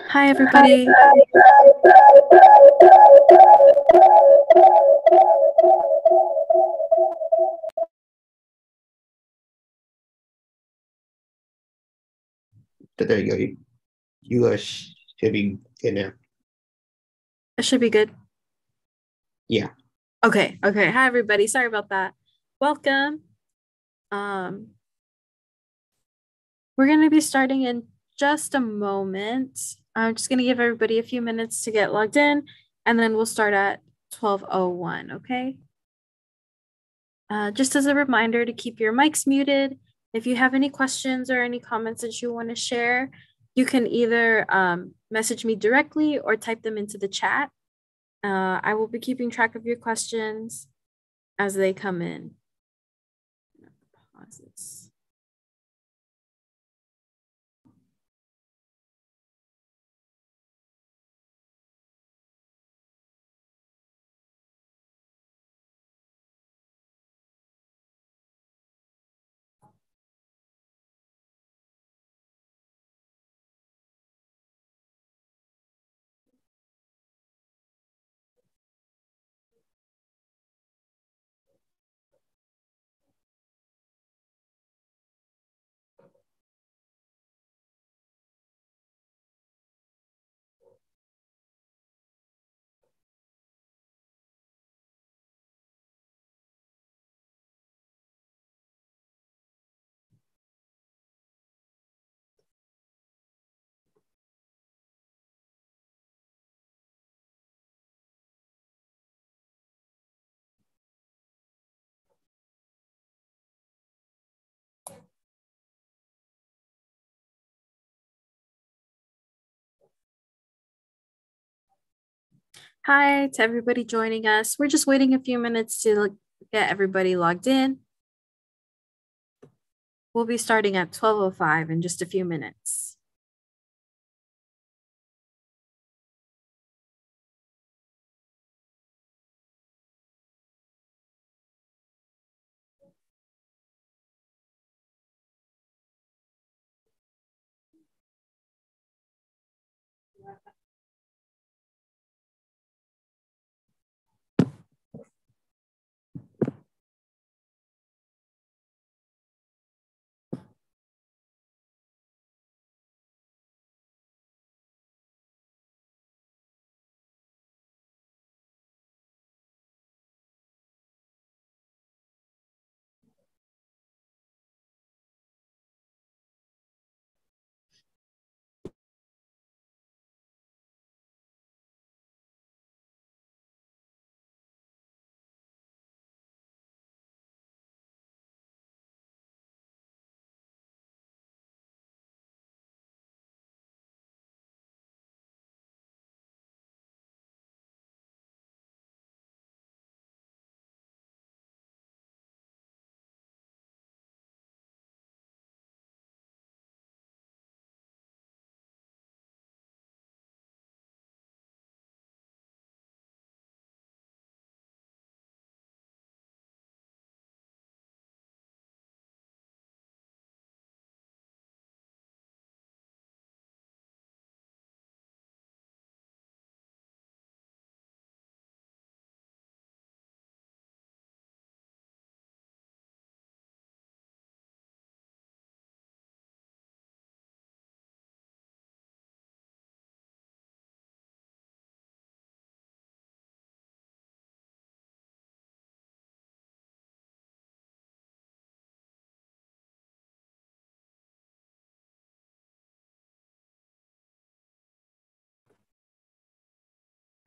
Hi, everybody. There you go. You should be good now. It should be good. Yeah. Okay. Hi, everybody. Sorry about that. Welcome. Um, we're going to be starting in just a moment. I'm just going to give everybody a few minutes to get logged in, and then we'll start at 12:01. Okay. Just as a reminder to keep your mics muted. If you have any questions or any comments that you want to share, you can either message me directly or type them into the chat. I will be keeping track of your questions as they come in. Pause this. Hi to everybody joining us. We're just waiting a few minutes to get everybody logged in. We'll be starting at 12:05 in just a few minutes.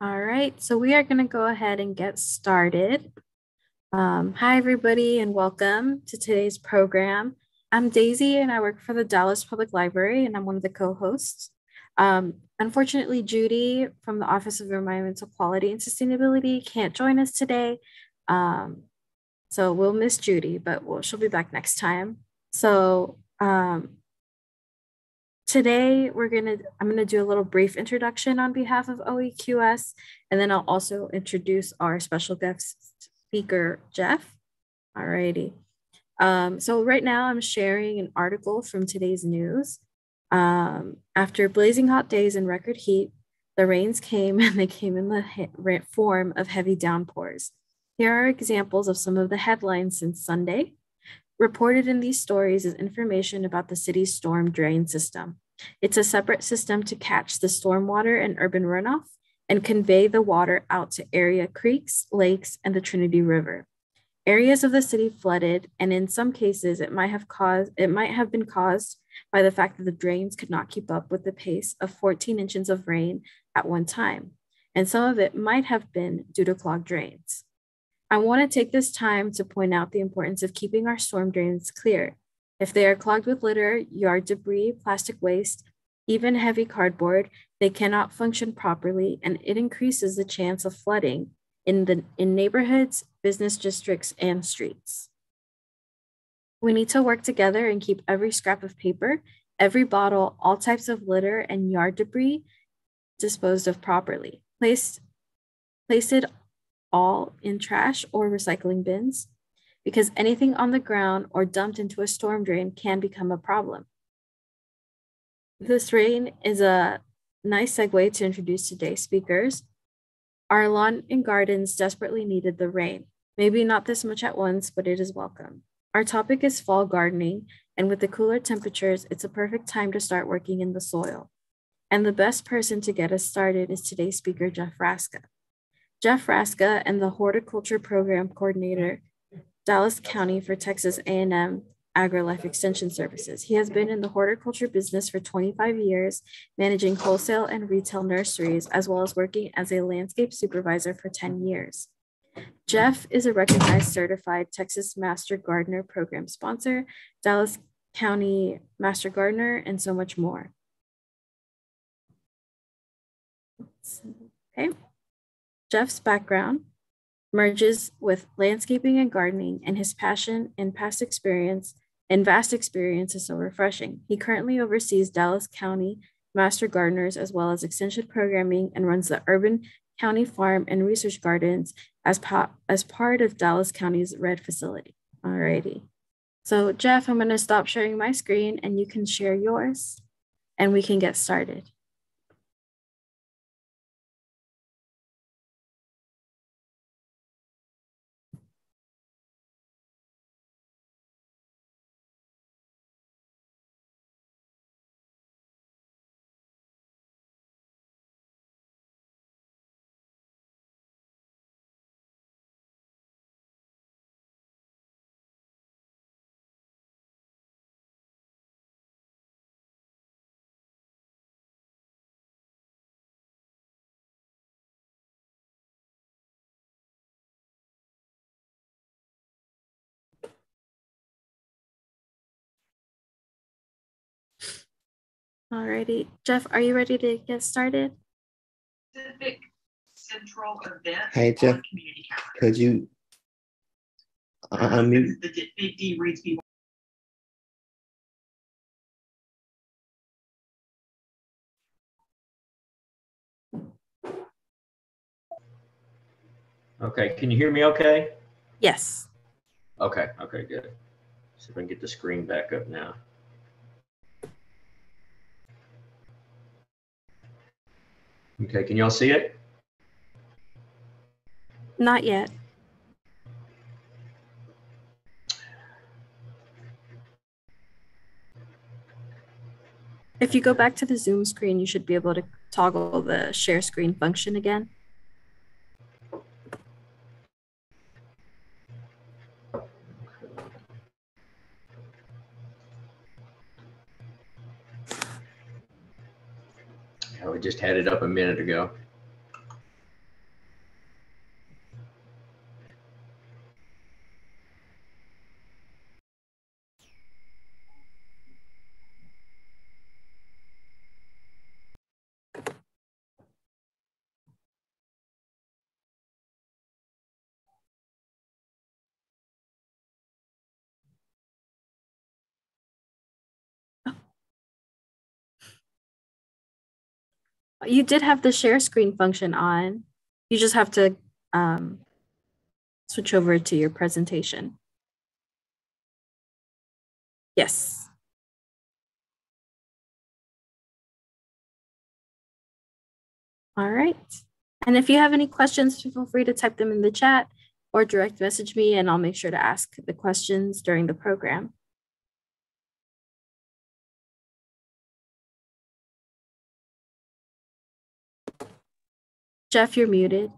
All right, so we are going to go ahead and get started. Hi, everybody, and welcome to today's program. I'm Daisy, and I work for the Dallas Public Library, and I'm one of the co-hosts. Unfortunately, Judy from the Office of Environmental Quality and Sustainability can't join us today. So we'll miss Judy, but she'll be back next time. So today I'm gonna do a little brief introduction on behalf of OEQS, and then I'll also introduce our special guest speaker, Jeff. Alrighty. So right now I'm sharing an article from today's news. After blazing hot days and record heat, the rains came and they came in the form of heavy downpours. Here are examples of some of the headlines since Sunday. Reported in these stories is information about the city's storm drain system. It's a separate system to catch the stormwater and urban runoff and convey the water out to area creeks, lakes, and the Trinity River. Areas of the city flooded, and in some cases, it might have been caused by the fact that the drains could not keep up with the pace of 14 inches of rain at one time, and some of it might have been due to clogged drains. I want to take this time to point out the importance of keeping our storm drains clear. If they are clogged with litter, yard debris, plastic waste, even heavy cardboard, they cannot function properly, and it increases the chance of flooding in neighborhoods, business districts, and streets. We need to work together and keep every scrap of paper, every bottle, all types of litter, and yard debris disposed of properly. Place it all in trash or recycling bins, because anything on the ground or dumped into a storm drain can become a problem. This rain is a nice segue to introduce today's speakers. Our lawn and gardens desperately needed the rain. Maybe not this much at once, but it is welcome. Our topic is fall gardening, and with the cooler temperatures, it's a perfect time to start working in the soil. And the best person to get us started is today's speaker, Jeff Raska. Jeff Raska and the Horticulture Program Coordinator, Dallas County for Texas A&M AgriLife Extension Services. He has been in the horticulture business for 25 years, managing wholesale and retail nurseries, as well as working as a landscape supervisor for 10 years. Jeff is a recognized certified Texas Master Gardener Program sponsor, Dallas County Master Gardener, and so much more. Okay. Jeff's background merges with landscaping and gardening, and his passion and vast experience is so refreshing. He currently oversees Dallas County Master Gardeners as well as extension programming and runs the Urban County Farm and Research Gardens as part of Dallas County's RED facility. Alrighty. So Jeff, I'm gonna stop sharing my screen and you can share yours and we can get started. Alrighty, Jeff, are you ready to get started? Pacific Central event. Hey Jeff, could you unmute? The Big D reads people. Okay, can you hear me okay? Yes. Okay, good. See if I can get the screen back up now. Okay, can y'all see it? Not yet. If you go back to the Zoom screen, you should be able to toggle the share screen function again. Yeah, we just had it up a minute ago. You did have the share screen function on. You just have to switch over to your presentation. Yes. All right. And if you have any questions, feel free to type them in the chat or direct message me, and I'll make sure to ask the questions during the program. Jeff, you're muted.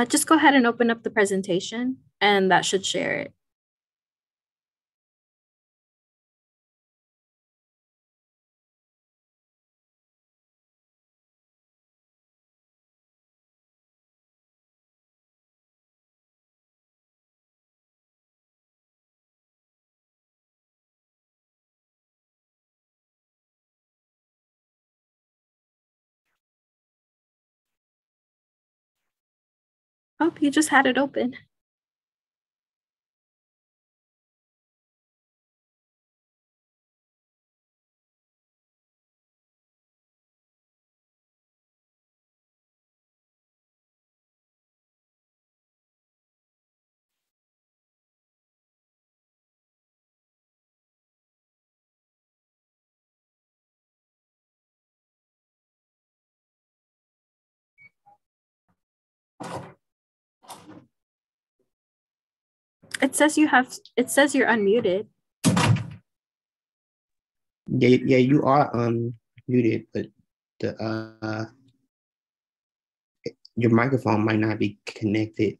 Just go ahead and open up the presentation, and that should share it. Oh, you just had it open. It says you're unmuted. Yeah, you are muted, but the your microphone might not be connected.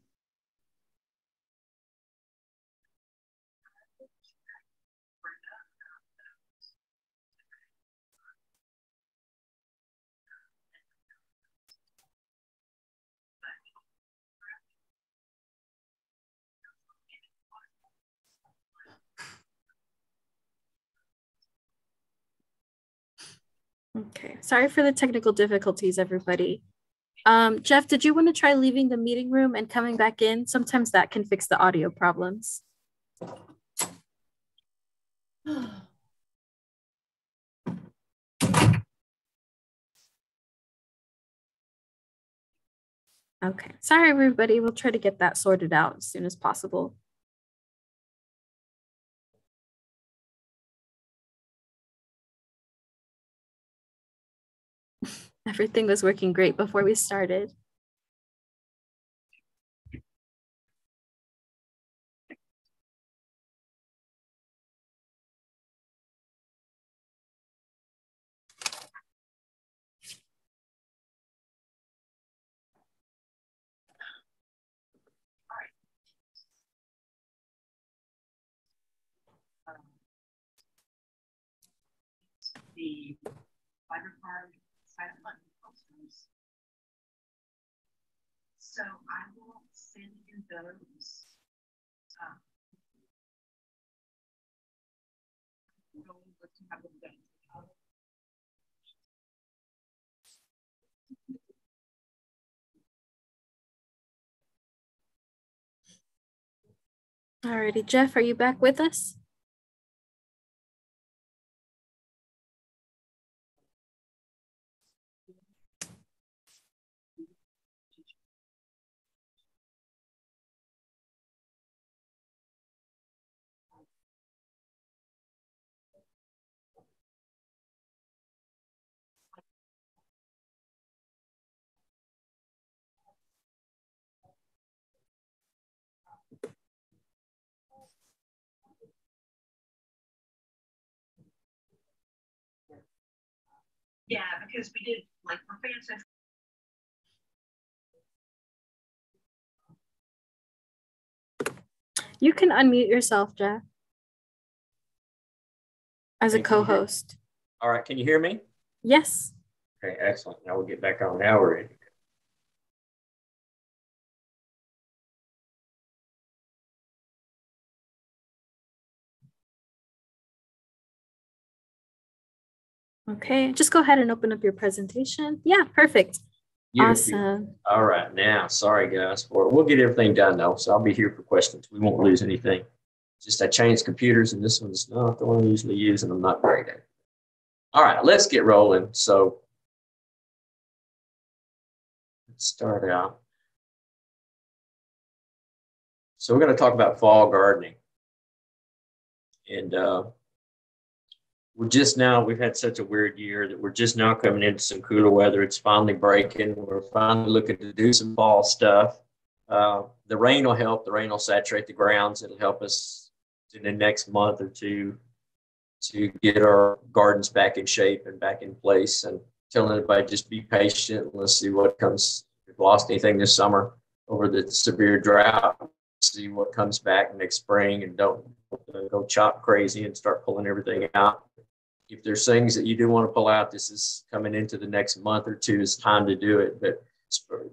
Okay, sorry for the technical difficulties, everybody. Jeff, did you want to try leaving the meeting room and coming back in? Sometimes that can fix the audio problems. Okay, sorry, everybody. We'll try to get that sorted out as soon as possible. Everything was working great before we started. The fiber card silent button posters. So I will send you those. Alrighty, Jeff, are you back with us? Yeah, because we did like for fans You can unmute yourself, Jeff, as a Can you hear- co-host. All right, can you hear me? Yes. Okay, excellent. Now we'll get back on. Now we're ready. Okay, just go ahead and open up your presentation. Yeah, perfect. Beautiful. Awesome. All right, now, sorry guys, we'll get everything done though, so I'll be here for questions. We won't lose anything. Just I changed computers and this one's not the one I usually use and I'm not great at it. All right, let's get rolling. So let's start out. So we're going to talk about fall gardening. And we've had such a weird year that we're just now coming into some cooler weather. It's finally breaking. We're finally looking to do some fall stuff. The rain will help. The rain will saturate the grounds. It'll help us in the next month or two to get our gardens back in shape and back in place. And telling everybody just be patient. Let's see what comes. If we've lost anything this summer over the severe drought, see what comes back next spring, and don't go chop crazy and start pulling everything out. If there's things that you do want to pull out, this is coming into the next month or two. It's time to do it. But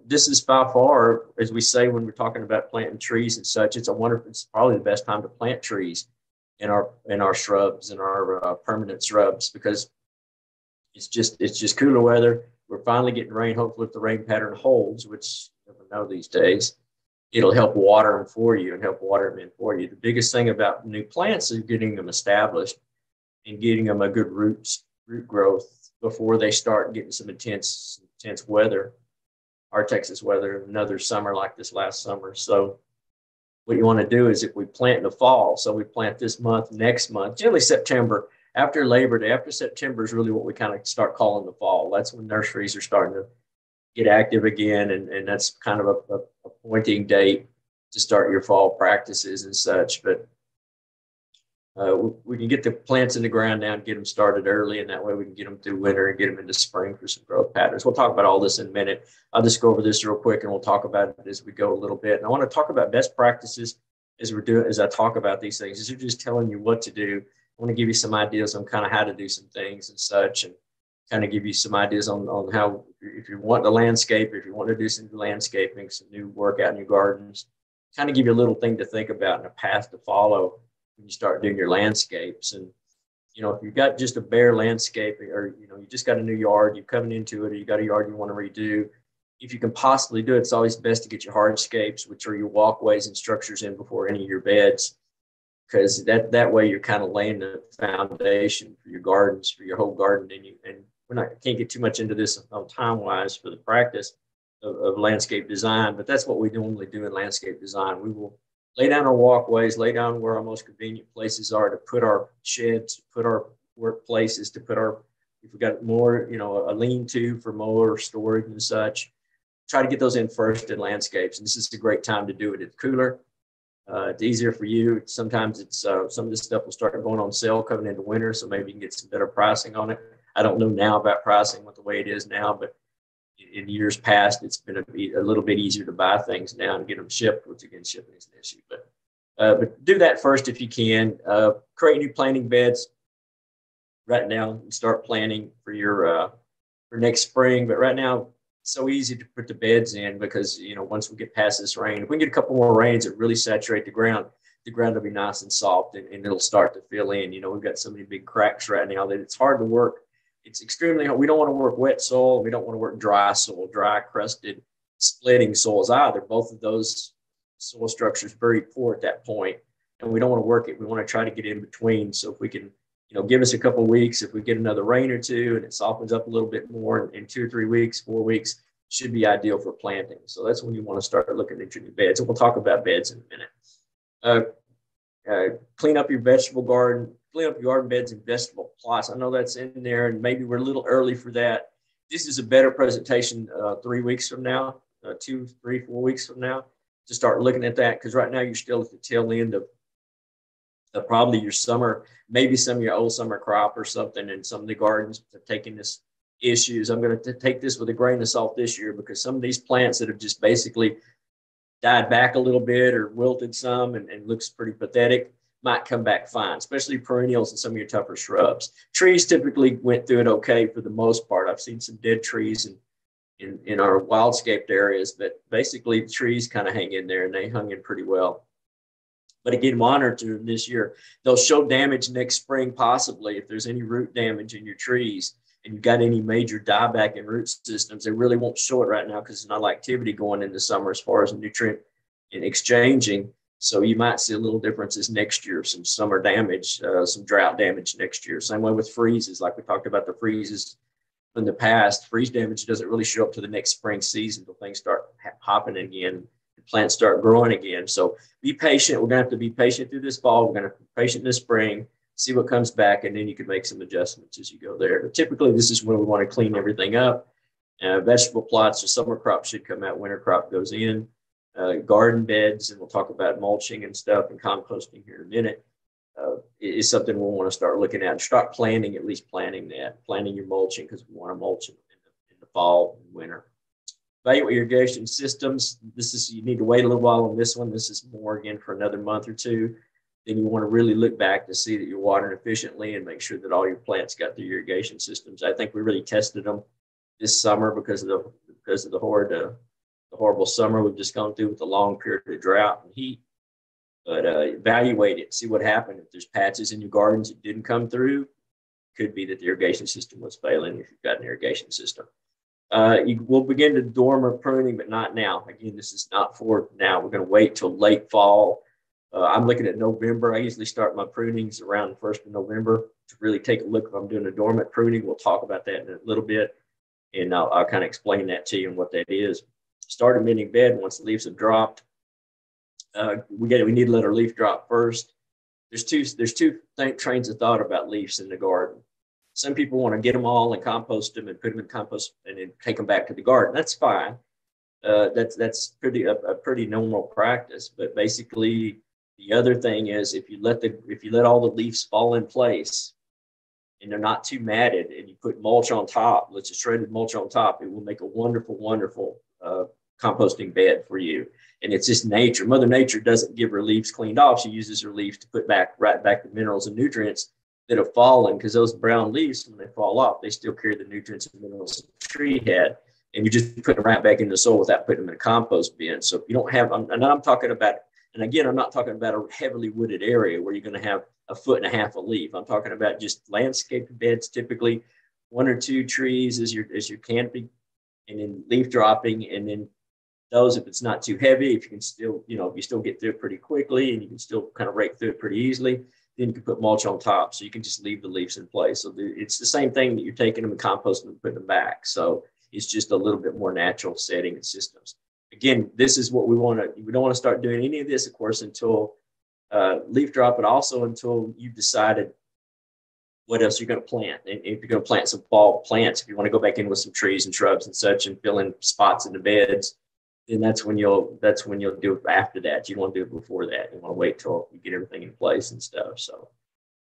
this is by far, as we say when we're talking about planting trees and such, it's probably the best time to plant trees in our shrubs and our permanent shrubs, because it's just cooler weather. We're finally getting rain. Hopefully, if the rain pattern holds, which you never know these days, it'll help water them for you and help water them in for you. The biggest thing about new plants is getting them established and getting them a good root growth before they start getting some intense weather, our Texas weather, another summer like this last summer. So what you want to do is, if we plant in the fall, so we plant this month, next month, generally September, after Labor Day, after September is really what we kind of start calling the fall. That's when nurseries are starting to get active again. And that's kind of a pointing date to start your fall practices and such. But we can get the plants in the ground now and get them started early, and that way we can get them through winter and get them into spring for some growth patterns. We'll talk about all this in a minute. I'll just go over this real quick and we'll talk about it as we go a little bit. And I want to talk about best practices as I talk about these things. These are just telling you what to do. I want to give you some ideas on kind of how to do some things and such, and kind of give you some ideas on how, if you want the landscape, if you want to do some landscaping, some new work out in your gardens, kind of give you a little thing to think about and a path to follow when you start doing your landscapes. And, if you've got just a bare landscape, or, you just got a new yard, you're coming into it, or you got a yard you want to redo, if you can possibly do it, it's always best to get your hardscapes, which are your walkways and structures, in before any of your beds, because that way you're kind of laying the foundation for your gardens, for your whole garden. And can't get too much into this on time-wise for the practice of landscape design, but that's what we normally do in landscape design. We will lay down our walkways, lay down where our most convenient places are to put our sheds, to put our workplaces, to put if we've got more, a lean-to for more storage and such, try to get those in first in landscapes. And this is a great time to do it. It's cooler. It's easier for you. Sometimes it's some of this stuff will start going on sale coming into winter, so maybe you can get some better pricing on it. I don't know now about pricing with the way it is now, but in years past, it's been a little bit easier to buy things now and get them shipped, which again, shipping is an issue. But do that first if you can. Create new planting beds right now and start planning for your for next spring. But right now, it's so easy to put the beds in because once we get past this rain, if we can get a couple more rains that really saturate the ground will be nice and soft, and it'll start to fill in. We've got so many big cracks right now that it's hard to work. It's extremely hard. We don't want to work wet soil. We don't want to work dry soil, dry crusted, splitting soils either. Both of those soil structures very poor at that point, and we don't want to work it. We want to try to get in between. So if we can, give us a couple of weeks, if we get another rain or two and it softens up a little bit more in 2 or 3 weeks, 4 weeks, should be ideal for planting. So that's when you want to start looking at your new beds. And we'll talk about beds in a minute. Clean up your vegetable garden. Clean up your garden beds and vegetable plots. I know that's in there, and maybe we're a little early for that. This is a better presentation 3 weeks from now, 2, 3, 4 weeks from now, to start looking at that, because right now you're still at the tail end of probably your summer, maybe some of your old summer crop or something, and some of the gardens are taking this issues. I'm going to take this with a grain of salt this year, because some of these plants that have just basically died back a little bit or wilted some and looks pretty pathetic, might come back fine, especially perennials and some of your tougher shrubs. Trees typically went through it okay for the most part. I've seen some dead trees in our wildscaped areas, but basically the trees kind of hang in there, and they hung in pretty well. But again, monitor them this year. They'll show damage next spring, possibly, if there's any root damage in your trees and you've got any major dieback in root systems. They really won't show it right now because there's not a lot of activity going into summer as far as nutrient and exchanging. So you might see a little differences next year, some summer damage, some drought damage next year. Same way with freezes, like we talked about the freezes in the past. Freeze damage doesn't really show up to the next spring season until things start hopping again. Plants start growing again. So be patient. We're going to have to be patient through this fall. We're going to be patient this spring, see what comes back, and then you can make some adjustments as you go there. But typically, this is when we want to clean everything up. Vegetable plots or summer crop should come out. Winter crop goes in. Garden beds, and we'll talk about mulching and stuff and composting here in a minute, is something we'll want to start looking at and start planning, at least planning your mulching, because we want to mulch in the fall and winter. Evaluate irrigation systems. You need to wait a little while on this one. This is more again for another month or two. Then you want to really look back to see that you're watering efficiently and make sure that all your plants got the irrigation systems. I think we really tested them this summer because of the horrible summer we've just gone through with the long period of drought and heat. But evaluate it, see what happened. If there's patches in your gardens that didn't come through, could be that the irrigation system was failing if you've got an irrigation system. We'll begin to dormer pruning, but not now. Again, this is not for now. We're going to wait till late fall. I'm looking at November. I usually start my prunings around the 1st of November to really take a look if I'm doing a dormant pruning. We'll talk about that in a little bit, and I'll kind of explain that to you and what that is. Start amending bed once the leaves have dropped. We need to let our leaf drop first. There's two trains of thought about leaves in the garden. Some people want to get them all and compost them and put them in compost and then take them back to the garden. That's fine. That's a pretty normal practice. But basically, the other thing is if you let all the leaves fall in place and they're not too matted, and you put mulch on top, let's just shredded mulch on top, it will make a wonderful, wonderful composting bed for you. And it's just nature. Mother Nature doesn't give her leaves cleaned off. She uses her leaves to put right back the minerals and nutrients that have fallen, because those brown leaves, when they fall off, they still carry the nutrients and minerals the tree had, and you just put them right back in the soil without putting them in a compost bin. So if you don't have, and I'm talking about, and again, I'm not talking about a heavily wooded area where you're going to have 1.5 feet of leaf. I'm talking about just landscape beds, typically 1 or 2 trees as your canopy, and then leaf dropping, and then those, if it's not too heavy, if you can still, if you still get through it pretty quickly and you can still kind of rake through it pretty easily, then you can put mulch on top, so you can just leave the leaves in place. So it's the same thing that you're taking them and composting them and putting them back. So it's just a little bit more natural setting and systems. Again, this is what we don't want to start doing any of this, of course, until leaf drop, but also until you've decided what else you're going to plant. And if you're going to plant some fall plants, if you want to go back in with some trees and shrubs and such and fill in spots in the beds, then that's when you'll do it after that. You don't want to do it before that. You want to wait till you get everything in place and stuff. So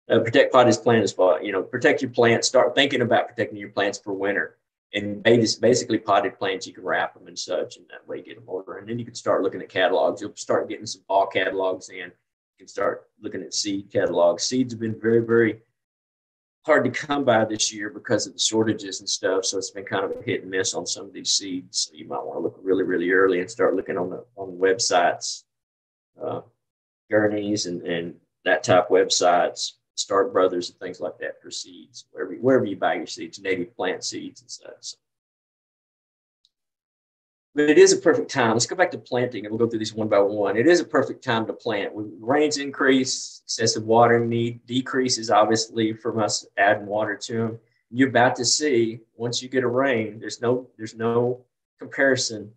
protect potted plants, protect your plants. Start thinking about protecting your plants for winter. And basically potted plants, you can wrap them and such, and that way you get them over. And then you can start looking at catalogs. You'll start getting some fall catalogs in. You can start looking at seed catalogs. Seeds have been very, very hard to come by this year because of the shortages and stuff. So it's been kind of a hit and miss on some of these seeds. So you might want to look really, really early and start looking on the websites, Gurney's and that type websites, Stark Brothers and things like that for seeds, wherever you buy your seeds, native plant seeds and such. But it is a perfect time. Let's go back to planting, and we'll go through these one by one. It is a perfect time to plant. When rains increase, excessive watering need decreases, obviously, from us adding water to them. You're about to see, once you get a rain, there's no comparison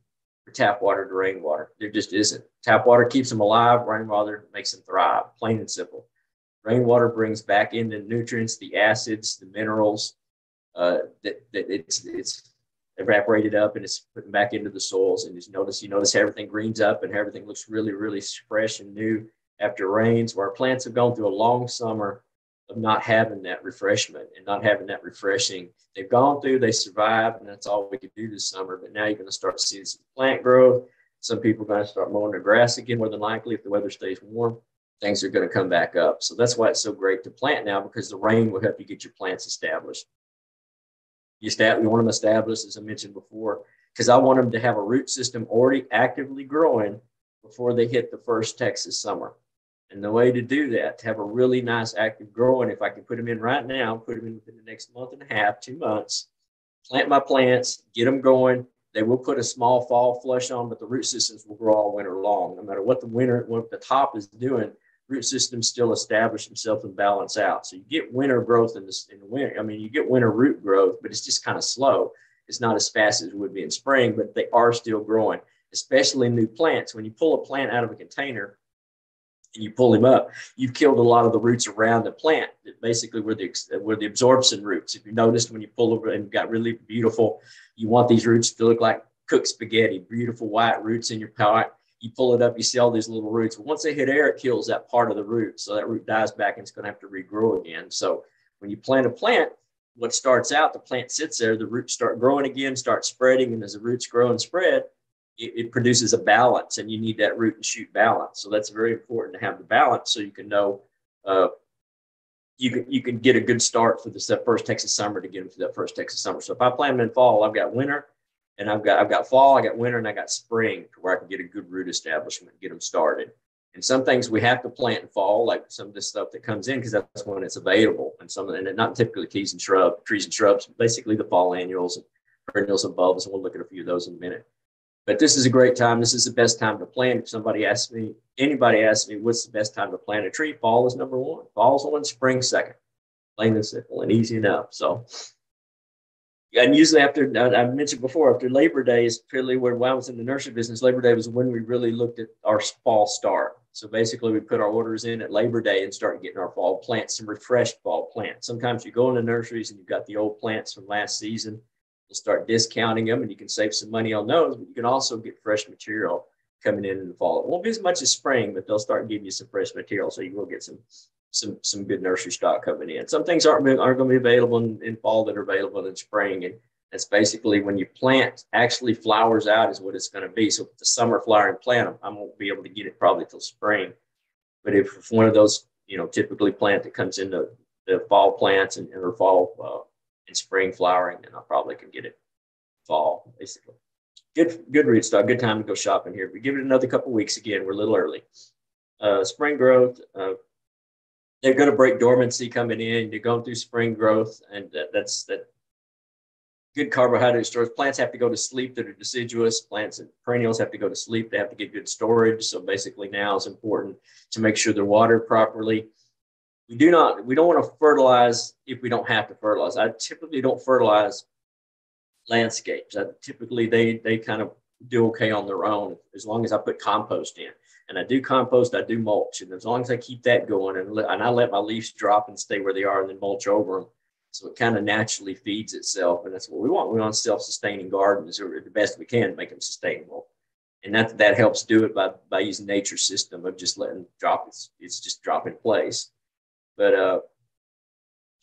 for tap water to rainwater. There just isn't. Tap water keeps them alive. Rainwater makes them thrive, plain and simple. Rainwater brings back in the nutrients, the acids, the minerals that it's evaporated up, and it's putting back into the soils. And you notice everything greens up and everything looks really, really fresh and new after rains. Where our plants have gone through a long summer of not having that refreshment and not having that refreshing. They've gone through, they survived, and that's all we could do this summer. But now you're going to start seeing some plant growth. Some people are going to start mowing their grass again, more than likely, if the weather stays warm. Things are going to come back up. So that's why it's so great to plant now, because the rain will help you get your plants established. You want them established, as I mentioned before, because I want them to have a root system already actively growing before they hit the first Texas summer. And the way to do that, to have a really nice active growing, if I can put them in right now, put them in within the next month and a half, 2 months, plant my plants, get them going. They will put a small fall flush on, but the root systems will grow all winter long. No matter what the top is doing, root systems still establish themselves and balance out. So you get winter growth in the winter. I mean, you get winter root growth, but it's just kind of slow. It's not as fast as it would be in spring, but they are still growing, especially new plants. When you pull a plant out of a container and you pull him up, you've killed a lot of the roots around the plant. Basically, were the absorption roots. If you noticed, when you pull over and got really beautiful, you want these roots to look like cooked spaghetti, beautiful white roots in your pot. You pull it up, you see all these little roots. But once they hit air, it kills that part of the root. So that root dies back and it's going to have to regrow again. So when you plant a plant, what starts out, the plant sits there, the roots start growing again, start spreading. And as the roots grow and spread, it produces a balance, and you need that root and shoot balance. So that's very important to have the balance, so you can know you can get a good start for that first Texas summer, to get them through that first Texas summer. So if I plant them in fall, I've got winter, and I've got fall, I got winter, and I got spring, to where I can get a good root establishment, get them started. And some things we have to plant in fall, like some of this stuff that comes in, because that's when it's available. And not typically trees and shrubs, basically the fall annuals and perennials and bulbs. And we'll look at a few of those in a minute. But this is a great time. This is the best time to plant. If anybody asks me, what's the best time to plant a tree? Fall is number one. Fall's one, spring second. Plain and simple and easy enough. So, and usually after, I mentioned before, after Labor Day is really when I was in the nursery business. Labor Day was when we really looked at our fall start. So basically, we put our orders in at Labor Day and start getting our fall plants, some refreshed fall plants. Sometimes you go into nurseries and you've got the old plants from last season. You'll start discounting them, and you can save some money on those, but you can also get fresh material coming in the fall. It won't be as much as spring, but they'll start giving you some fresh material, so you will get some good nursery stock coming in. Some things aren't going to be available in fall that are available in spring, and that's basically when you plant actually flowers out is what it's going to be. So if the summer flowering plant, I won't be able to get it probably till spring. But if one of those, typically plant that comes into the fall plants and or fall in spring flowering, then I probably can get it fall, basically. Good root stock, good time to go shopping here. We give it another couple weeks again. We're a little early. Spring growth, they're going to break dormancy coming in. You're going through spring growth, and that's good carbohydrate storage. Plants have to go to sleep that are deciduous. Plants and perennials have to go to sleep. They have to get good storage. So basically now it's important to make sure they're watered properly. We don't want to fertilize if we don't have to fertilize. I typically don't fertilize landscapes. They kind of do okay on their own, as long as I put compost in. And I do compost, I do mulch. And as long as I keep that going and I let my leaves drop and stay where they are and then mulch over them, so it kind of naturally feeds itself. And that's what we want. We want self-sustaining gardens, or the best we can, make them sustainable. And that helps do it by using nature's system of just letting drop. It's just drop in place. But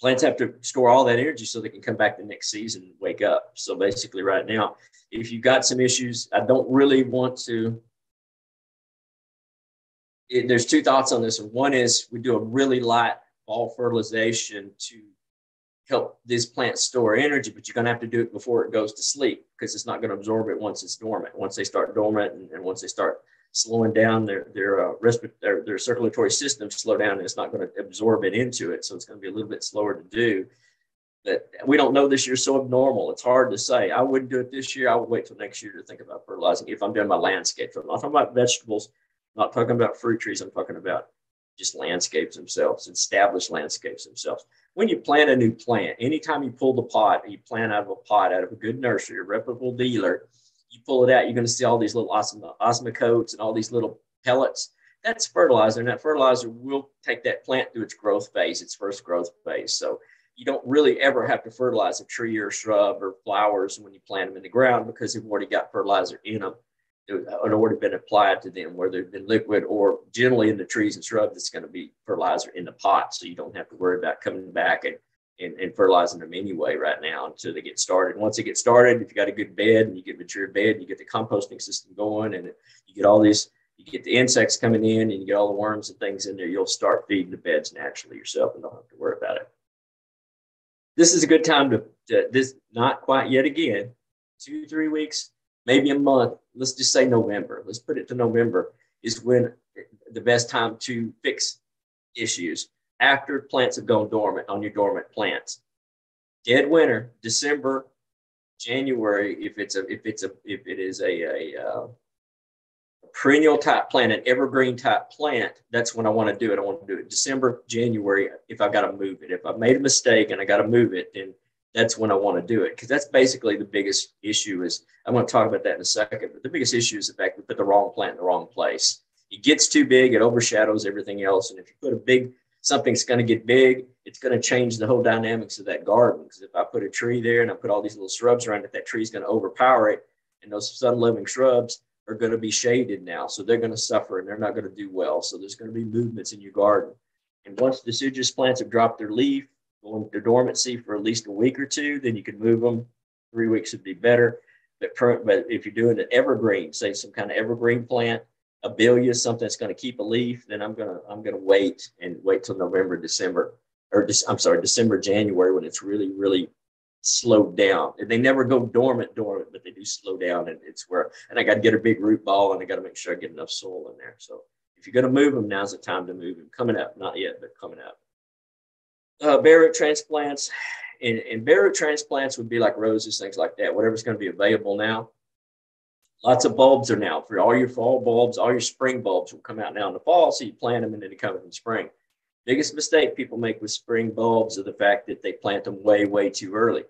plants have to store all that energy so they can come back the next season and wake up. So basically right now, if you've got some issues, I don't really want to. There's two thoughts on this. One is we do a really light fall fertilization to help this plant store energy, but you're going to have to do it before it goes to sleep, because it's not going to absorb it once it's dormant. Once they start dormant and once they start slowing down, their circulatory system slow down, and it's not going to absorb it into it. So it's going to be a little bit slower to do. But we don't know this year, so abnormal. It's hard to say. I wouldn't do it this year. I would wait till next year to think about fertilizing if I'm doing my landscapes. I'm not talking about vegetables, I'm not talking about fruit trees. I'm talking about just landscapes themselves, established landscapes themselves. When you plant a new plant, anytime you pull the pot, you plant out of a pot, out of a good nursery, a reputable dealer, you pull it out, you're going to see all these little osmocotes and all these little pellets. That's fertilizer, and that fertilizer will take that plant through its growth phase, its first growth phase. So you don't really ever have to fertilize a tree or a shrub or flowers when you plant them in the ground, because they've already got fertilizer in them. It had already been applied to them, whether it's been liquid or generally in the trees and shrubs, it's going to be fertilizer in the pot. So you don't have to worry about coming back and and fertilizing them anyway right now until they get started. Once they get started, if you got a good bed and you get mature bed, you get the composting system going, and you get all these, you get the insects coming in, and you get all the worms and things in there, you'll start feeding the beds naturally yourself and don't have to worry about it. This is a good time to this, not quite yet again, 2-3 weeks, maybe a month. Let's just say November. Let's put it to November is when the best time to fix issues after plants have gone dormant on your dormant plants. Dead winter, December, January, if it is a perennial type plant, an evergreen type plant, that's when I want to do it. I want to do it December, January, if I've got to move it. If I've made a mistake and I got to move it, then that's when I want to do it. Because that's basically the biggest issue is, I'm going to talk about that in a second, but the biggest issue is the fact we put the wrong plant in the wrong place. It gets too big, it overshadows everything else. And if you put something's going to get big, it's going to change the whole dynamics of that garden. Because if I put a tree there and I put all these little shrubs around it, that tree's going to overpower it. And those sun-loving shrubs are going to be shaded now. So they're going to suffer and they're not going to do well. So there's going to be movements in your garden. And once deciduous plants have dropped their leaf, going to dormancy for at least a week or two, then you can move them. 3 weeks would be better. But if you're doing an evergreen, say some kind of evergreen plant, a Abelia, something that's going to keep a leaf, then I'm gonna wait till November, December, December, January, when it's really, really slowed down. And they never go dormant, but they do slow down, and I got to get a big root ball, and I got to make sure I get enough soil in there. So if you're going to move them, now's the time to move them. Coming up, not yet, but coming up. Bare root transplants, and bare root transplants would be like roses, things like that. Whatever's going to be available now. Lots of bulbs are now for all your fall bulbs. All your spring bulbs will come out now in the fall, so you plant them and then they come in spring. Biggest mistake people make with spring bulbs is the fact that they plant them way, way too early.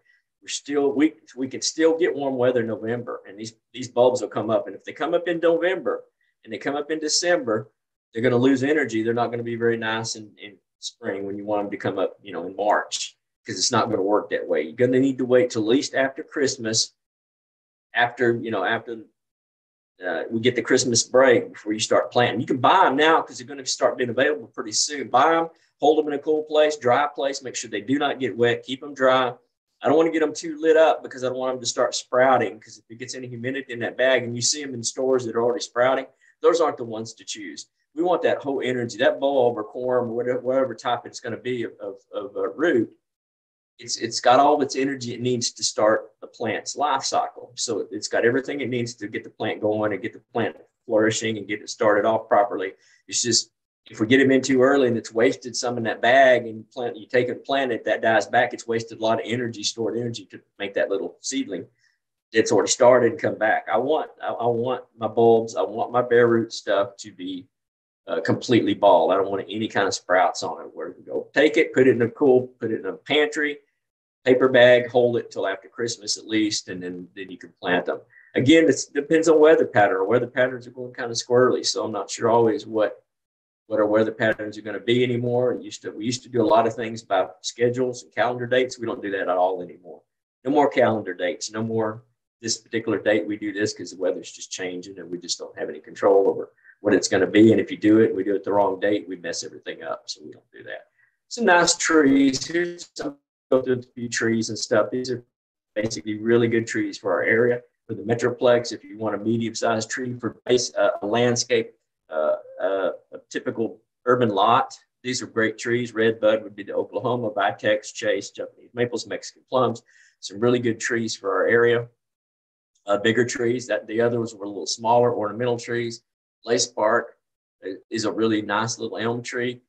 We can still get warm weather in November, and these bulbs will come up. And if they come up in November and they come up in December, they're going to lose energy. They're not going to be very nice in spring when you want them to come up, in March, because it's not going to work that way. You're going to need to wait till at least after Christmas, after we get the Christmas break before you start planting. You can buy them now because they're going to start being available pretty soon. Buy them, hold them in a cool place, dry place, make sure they do not get wet, keep them dry. I don't want to get them too lit up because I don't want them to start sprouting, because if it gets any humidity in that bag and you see them in stores that are already sprouting, those aren't the ones to choose. We want that whole energy, that bulb or corm or whatever type it's going to be of a root. It's got all its energy it needs to start the plant's life cycle. So it's got everything it needs to get the plant going and get the plant flourishing and get it started off properly. It's just, if we get them in too early and it's wasted some in that bag, and you take it and plant it, that dies back, it's wasted a lot of energy, stored energy, to make that little seedling that's already started and come back. I want my bulbs, I want my bare root stuff to be completely bald. I don't want any kind of sprouts on it. Where we go, take it, put it in a pantry, paper bag, hold it till after Christmas at least, and then you can plant them. Again, it depends on weather pattern. Our weather patterns are going kind of squirrely, so I'm not sure always what our weather patterns are going to be anymore. We used to do a lot of things by schedules and calendar dates. We don't do that at all anymore. No more calendar dates. No more this particular date we do this, because the weather's just changing and we just don't have any control over what it's going to be. And if you do it, we do it the wrong date, we mess everything up. So we don't do that. Some nice trees. Here's some, go through a few trees and stuff. These are basically really good trees for our area. For the Metroplex, if you want a medium-sized tree for a landscape, a typical urban lot, these are great trees. Red bud would be the Oklahoma, Vitex, Chase, Japanese maples, Mexican plums. Some really good trees for our area. Bigger trees. The others were a little smaller, ornamental trees. Lace bark is a really nice little elm tree.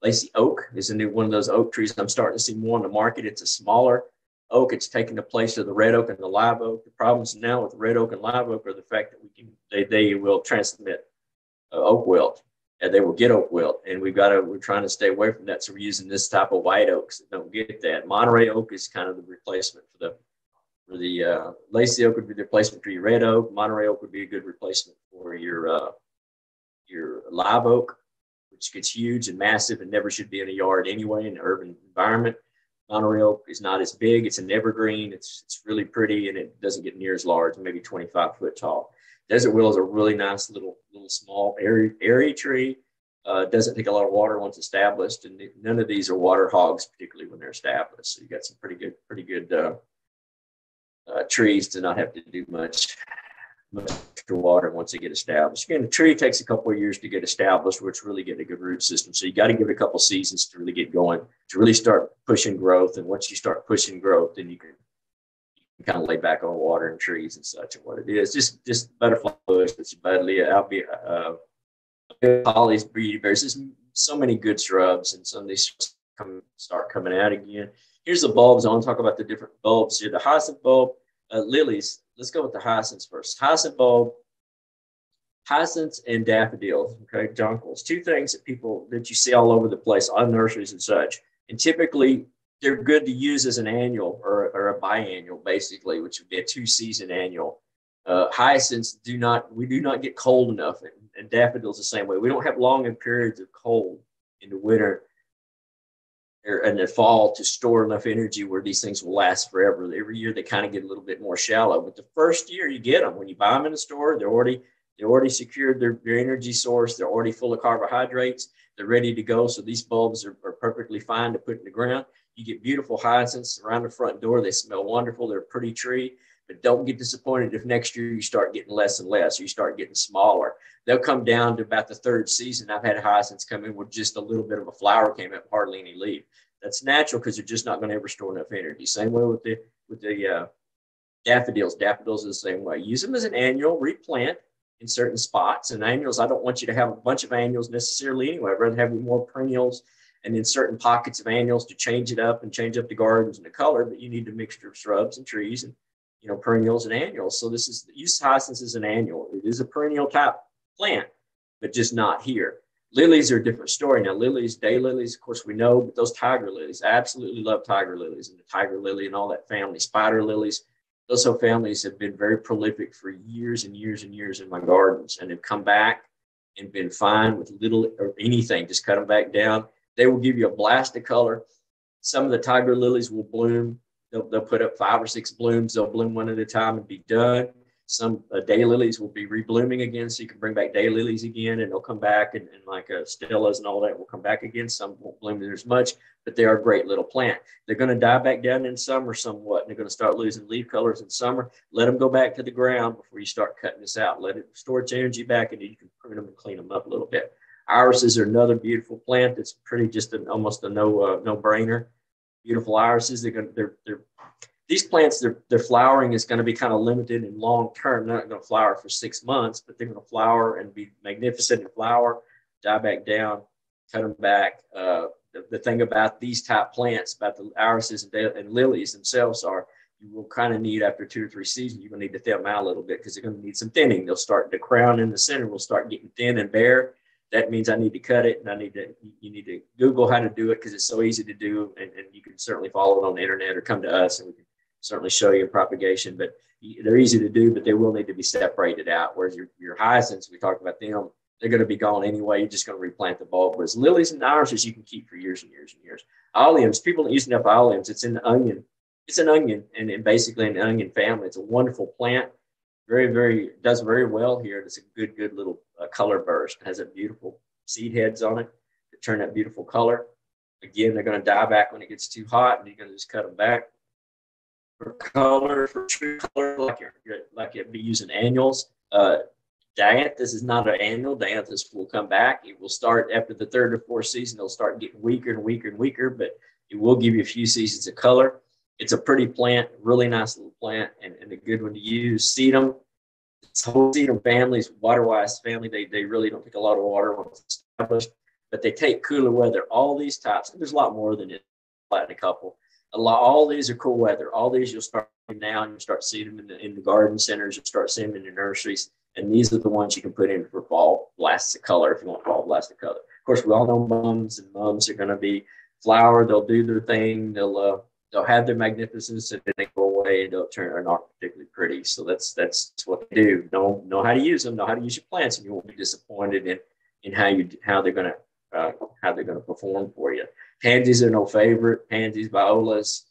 Lacy oak is a new one of those oak trees I'm starting to see more on the market. It's a smaller oak. It's taking the place of the red oak and the live oak. The problems now with red oak and live oak are the fact that they will transmit oak wilt, and they will get oak wilt. And we're trying to stay away from that. So we're using this type of white oaks that don't get that. Monterey oak is kind of the replacement for the Lacy oak would be the replacement for your red oak. Monterey oak would be a good replacement for your live oak, which gets huge and massive and never should be in a yard anyway in an urban environment. Monterey oak is not as big. It's an evergreen. It's really pretty, and it doesn't get near as large, maybe 25 foot tall. Desert willow is a really nice little small airy tree. Doesn't take a lot of water once established, and none of these are water hogs, particularly when they're established. So you got some pretty good trees to not have to do much water once they get established. Again, the tree takes a couple of years to get established, which really get a good root system. So you got to give it a couple seasons to really get going, to really start pushing growth. And once you start pushing growth, then you can kind of lay back on water and trees and such. And what it is, just butterfly bush, that's buddleia, hollies, breedyberries. There's so many good shrubs, and some of these start coming out again. Here's the bulbs. I want to talk about the different bulbs here. The hyacinth bulb, lilies. Let's go with the hyacinths first. Hyacinth bulb, hyacinths and daffodils, okay, jonquils. Two things that you see all over the place on nurseries and such. And typically, they're good to use as an annual or a biannual, basically, which would be a 2-season annual. Hyacinths we do not get cold enough, and daffodils the same way. We don't have long periods of cold in the winter and the fall to store enough energy where these things will last forever. Every year they kind of get a little bit more shallow, but the first year you get them, when you buy them in the store, they're already secured their energy source. They're already full of carbohydrates. They're ready to go. So these bulbs are perfectly fine to put in the ground. You get beautiful hyacinths around the front door. They smell wonderful. They're a pretty tree, but don't get disappointed if next year you start getting less and less, or you start getting smaller. They'll come down to about the third season. I've had hyacinths come in with just a little bit of a flower came up, hardly any leaf. That's natural because they're just not going to ever store enough energy. Same way with the daffodils. Daffodils is the same way. Use them as an annual, replant in certain spots. And annuals, I don't want you to have a bunch of annuals necessarily anyway. I'd rather have more perennials and in certain pockets of annuals to change it up and change up the gardens and the color. But you need a mixture of shrubs and trees and perennials and annuals. So use hyacinths as an annual. It is a perennial type plant, but just not here. Lilies are a different story. Now, lilies, daylilies, of course, we know, but those tiger lilies, I absolutely love tiger lilies and the tiger lily and all that family. Spider lilies, those whole families have been very prolific for years and years and years in my gardens, and have come back and been fine with little or anything. Just cut them back down. They will give you a blast of color. Some of the tiger lilies will bloom. They'll put up 5 or 6 blooms. They'll bloom one at a time and be done. Some daylilies will be reblooming again, so you can bring back daylilies again, and they'll come back, and like stellas and all that will come back again. Some won't bloom as much, but they are a great little plant. They're going to die back down in summer somewhat, and they're going to start losing leaf colors in summer. Let them go back to the ground before you start cutting this out. Let it store its energy back, and you can prune them and clean them up a little bit. Irises are another beautiful plant that's pretty just almost a no-brainer. Beautiful irises. These plants, their flowering is going to be kind of limited and long term. They're not going to flower for 6 months, but they're going to flower and be magnificent in flower, die back down, cut them back. The thing about these type plants, about the irises and lilies themselves, are you will kind of need, after 2 or 3 seasons, you're going to need to thin them out a little bit because they're going to need some thinning. They'll start, the crown in the center will start getting thin and bare. That means I need to cut it, and you need to Google how to do it because it's so easy to do, and you can certainly follow it on the internet or come to us and we can certainly show you propagation. But they're easy to do, but they will need to be separated out. Whereas your hyacinths, we talked about them, they're going to be gone anyway. You're just going to replant the bulb. Whereas lilies and irises you can keep for years and years and years. Alliums, people don't use enough alliums. It's in the onion. It's an onion, and basically an onion family. It's a wonderful plant. Does very well here. It's a good little color burst. It has a beautiful seed heads on it that turn that beautiful color. Again, they're going to die back when it gets too hot, and you're going to just cut them back. For color, for true color, like you'd be using annuals. Dianthus is not an annual. Dianthus will come back. It will start after the 3rd or 4th season. It'll start getting weaker and weaker and weaker, but it will give you a few seasons of color. It's a pretty plant, really nice little plant, and a good one to use. Sedum, this whole sedum family is water-wise family. They really don't take a lot of water once it's established, but they take cooler weather. All these types, and there's a lot more than it, a couple. All these are cool weather. All these you'll start now, and you'll start seeing them in the garden centers. You'll start seeing them in the nurseries, and these are the ones you can put in for fall blasts of color if you want fall blasts of color. Of course, we all know mums are going to be flower. They'll do their thing. They'll have their magnificence, and then they go away and are not particularly pretty. So that's what they do. Know how to use them. Know how to use your plants, and you won't be disappointed in how they're going to perform for you. Pansies are no favorite. Pansies, violas,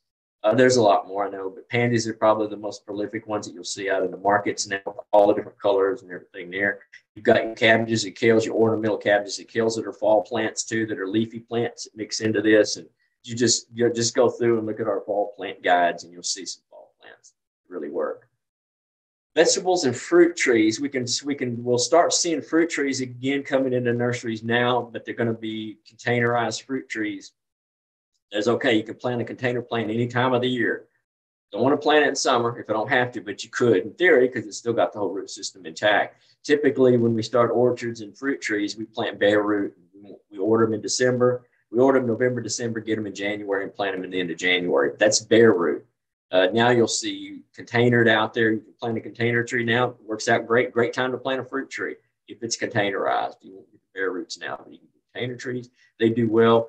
There's a lot more, I know, but pansies are probably the most prolific ones that you'll see out in the markets now, with all the different colors and everything there. You've got your cabbages and kales, your ornamental cabbages and kales that are fall plants too, that are leafy plants that mix into this. And you just go through and look at our fall plant guides, and you'll see some fall plants that really work. Vegetables and fruit trees, we'll start seeing fruit trees again coming into nurseries now, but they're going to be containerized fruit trees. There's okay, you can plant a container plant any time of the year. Don't want to plant it in summer if I don't have to, but you could in theory because it's still got the whole root system intact. Typically, when we start orchards and fruit trees, we plant bare root. We order them in December. We order them November, December, get them in January, and plant them in the end of January. That's bare root. Now you'll see containered out there. You can plant a container tree now. It works out great. Great time to plant a fruit tree if it's containerized. You won't get bare roots now, but you can get container trees. They do well.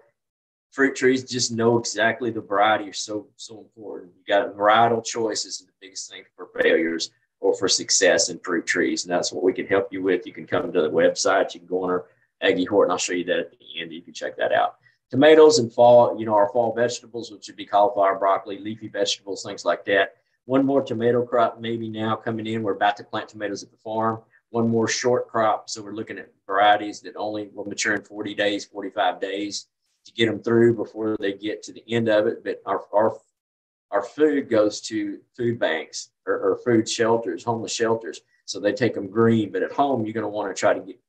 Fruit trees, just know exactly the variety is so important. You got varietal choices, and the biggest thing for failures or for success in fruit trees, and that's what we can help you with. You can come to the website. You can go on our Aggie Horton. I'll show you that at the end. You can check that out. Tomatoes and fall, our fall vegetables, which would be cauliflower, broccoli, leafy vegetables, things like that. One more tomato crop maybe now coming in. We're about to plant tomatoes at the farm. One more short crop. So we're looking at varieties that only will mature in 40 days, 45 days to get them through before they get to the end of it. But our food goes to food banks or food shelters, homeless shelters. So they take them green, but at home, you're going to want to try to get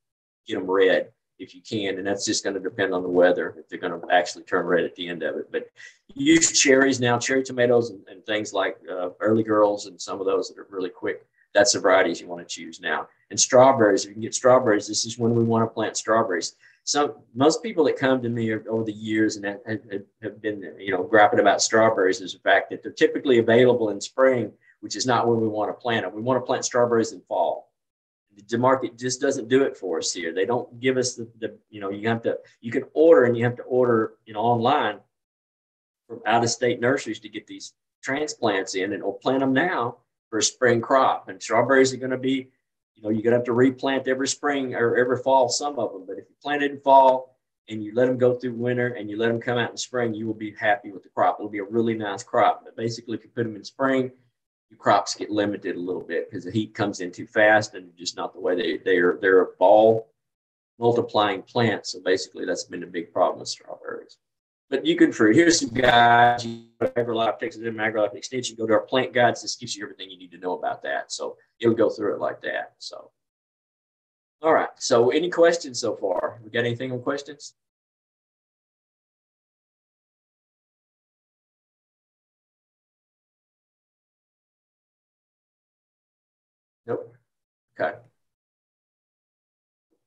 them red if you can, and that's just going to depend on the weather if they're going to actually turn red at the end of it. But use cherries now, cherry tomatoes and things like early girls and some of those that are really quick. That's the varieties you want to choose now. And strawberries, if you can get strawberries, this is when we want to plant strawberries. Most people that come to me over the years and have been, griping about strawberries is the fact that they're typically available in spring, which is not when we want to plant them. We want to plant strawberries in fall. The market just doesn't do it for us here. They don't give us you can order, and you have to order, online from out of state nurseries to get these transplants in, and we'll plant them now for a spring crop. And strawberries are going to be, you're going to have to replant every spring or every fall, some of them. But if you plant it in fall and you let them go through winter and you let them come out in spring, you will be happy with the crop. It'll be a really nice crop. But basically, if you put them in spring, your crops get limited a little bit because the heat comes in too fast and just not the way they're a ball multiplying plant. So basically that's been a big problem with strawberries. But you can fruit. Here's some guides. AgriLife, Texas A&M AgriLife Extension. Go to our plant guides. This gives you everything you need to know about that. So it'll go through it like that. So, all right. So any questions so far? We got anything on questions? Nope. Okay.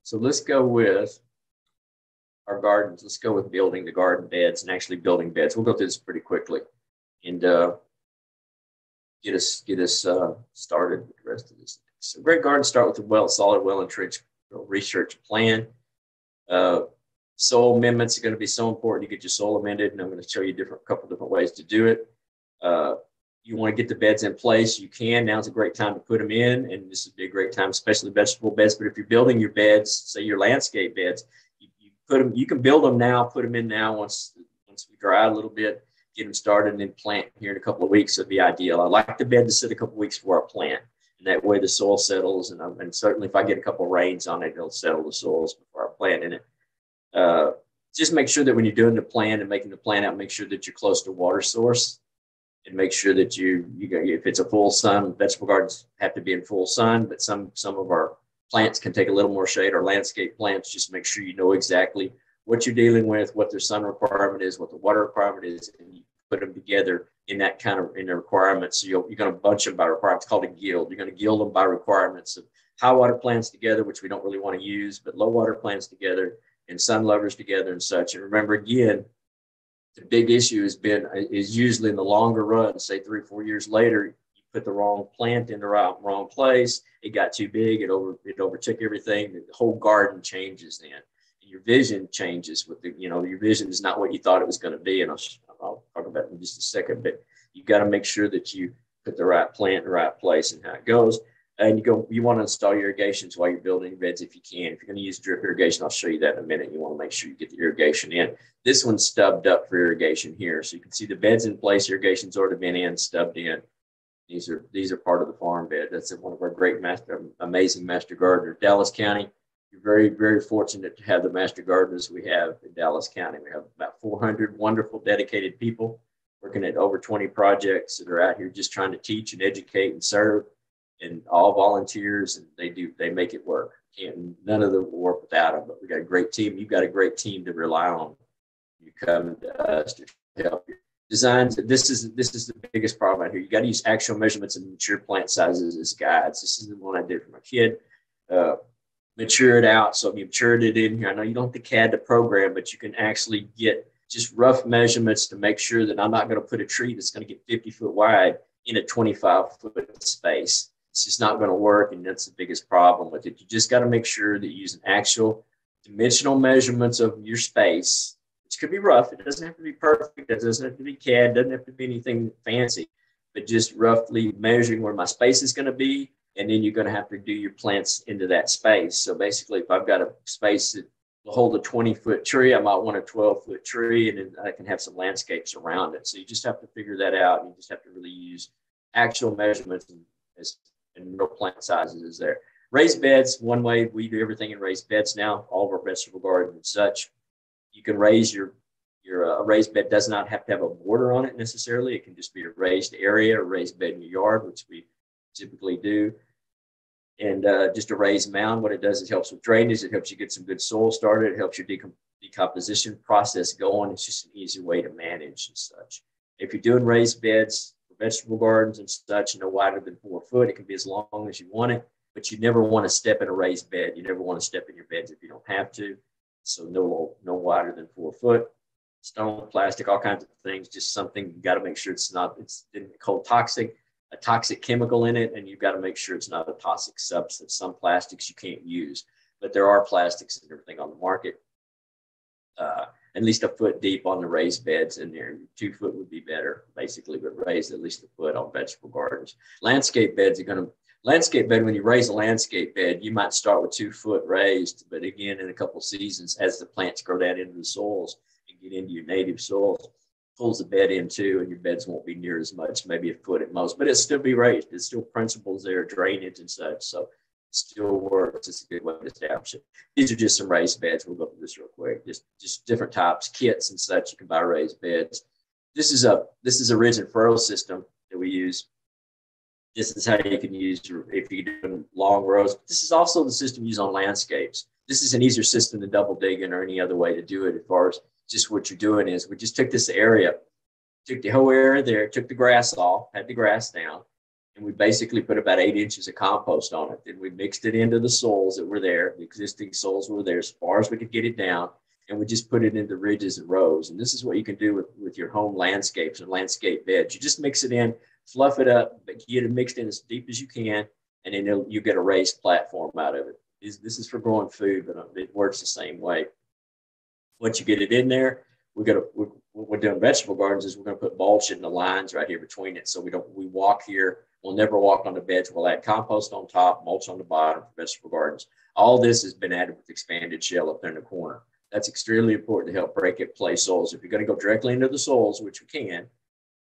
So let's go with our gardens. Let's go with building the garden beds and actually building beds. We'll go through this pretty quickly and get us started with the rest of this. So great gardens start with a solid, well-entrenched research plan. Soil amendments are going to be so important. You get your soil amended, and I'm going to show you a couple different ways to do it. You want to get the beds in place, you can. Now's a great time to put them in, and this would be a great time, especially vegetable beds. But if you're building your beds, say your landscape beds, you can build them now, put them in now once we dry a little bit, get them started, and then plant here in a couple of weeks would be ideal. I like the bed to sit a couple of weeks before I plant, and that way the soil settles. And certainly if I get a couple of rains on it, it'll settle the soils before I plant in it. Just make sure that when you're doing the plan and making the plan out, make sure that you're close to water source. And make sure that if it's a full sun, vegetable gardens have to be in full sun, but some of our plants can take a little more shade. Our landscape plants, just make sure you know exactly what you're dealing with, what their sun requirement is, what the water requirement is, and you put them together in that in the requirements. So you're going to bunch them by requirements. It's called a guild. You're going to guild them by requirements of high water plants together, which we don't really want to use, but low water plants together and sun lovers together and such. And remember, again, the big issue is usually in the longer run, say 3 or 4 years later, you put the wrong plant in the wrong place. It got too big. It overtook everything. The whole garden changes then. And your vision changes your vision is not what you thought it was going to be. And I'll talk about it in just a second, but you got to make sure that you put the right plant in the right place and how it goes. And you want to install irrigations while you're building your beds if you can. If you're going to use drip irrigation, I'll show you that in a minute. You want to make sure you get the irrigation in. This one's stubbed up for irrigation here. So you can see the bed's in place, irrigation's already been in, stubbed in. These are part of the farm bed. That's one of our great amazing master gardeners. Dallas County, you're very, very fortunate to have the master gardeners we have in Dallas County. We have about 400 wonderful, dedicated people working at over 20 projects that are out here just trying to teach and educate and serve, and all volunteers, and they make it work. None of them will work without them, but we got a great team. You've got a great team to rely on. You come to us to help you. Designs, this is the biggest problem out here. You got to use actual measurements and mature plant sizes as guides. This is the one I did for my kid. Mature it out. So if you matured it in here, I know you don't have the CAD to program, but you can actually get just rough measurements to make sure that I'm not going to put a tree that's going to get 50 foot wide in a 25-foot space. It's just not going to work, and that's the biggest problem with it. You just got to make sure that you're using actual dimensional measurements of your space, which could be rough. It doesn't have to be perfect. It doesn't have to be CAD. It doesn't have to be anything fancy, but just roughly measuring where my space is going to be, and then you're going to have to do your plants into that space. So basically, if I've got a space that will hold a 20-foot tree, I might want a 12-foot tree, and then I can have some landscapes around it. So you just have to figure that out, and you just have to really use actual measurements and real plant sizes is there. Raised beds, one way we do everything in raised beds now, all of our vegetable gardens and such. You can raise your raised bed does not have to have a border on it necessarily. It can just be a raised area, a raised bed in your yard, which we typically do. And just a raised mound, what it does is it helps with drainage. It helps you get some good soil started. It helps your decomposition process going. It's just an easy way to manage and such. If you're doing raised beds, vegetable gardens and such, no wider than 4 foot. It can be as long as you want it, but you never want to step in a raised bed. You never want to step in your beds if you don't have to. So no wider than 4 foot. Stone, plastic, all kinds of things. Just something you got to make sure it's called toxic, a toxic chemical in it, and you've got to make sure it's not a toxic substance. Some plastics you can't use, but there are plastics and everything on the market. At least a foot deep on the raised beds in there. 2 foot would be better, basically, but raised at least a foot on vegetable gardens. Landscape beds landscape bed, when you raise a landscape bed, you might start with 2 foot raised, but again, in a couple of seasons, as the plants grow down into the soils and get into your native soils, pulls the bed in too, and your beds won't be near as much, maybe a foot at most, but it'll still be raised. There's still principles there, drainage and such. So still works. It's a good way to establish it. These are just some raised beds. We'll go through this real quick. Just different types, kits and such. You can buy raised beds. This is a ridge and furrow system that we use. This is how you can use if you're doing long rows. But this is also the system used on landscapes. This is an easier system than double digging or any other way to do it. As far as just what you're doing is, we just took this area, took the whole area there, took the grass off, had the grass down, and we basically put about 8 inches of compost on it. Then we mixed it into the soils that were there. The existing soils were there as far as we could get it down. And we just put it into ridges and rows. And this is what you can do with your home landscapes and landscape beds. You just mix it in, fluff it up, but get it mixed in as deep as you can. And then you get a raised platform out of it. This is for growing food, but it works the same way. Once you get it in there, what we're doing vegetable gardens is we're going to put mulch in the lines right here between it. So we walk here. We'll never walk on the beds. We'll add compost on top, mulch on the bottom for vegetable gardens. All this has been added with expanded shell up there in the corner. That's extremely important to help break up clay soils. If you're going to go directly into the soils, which we can,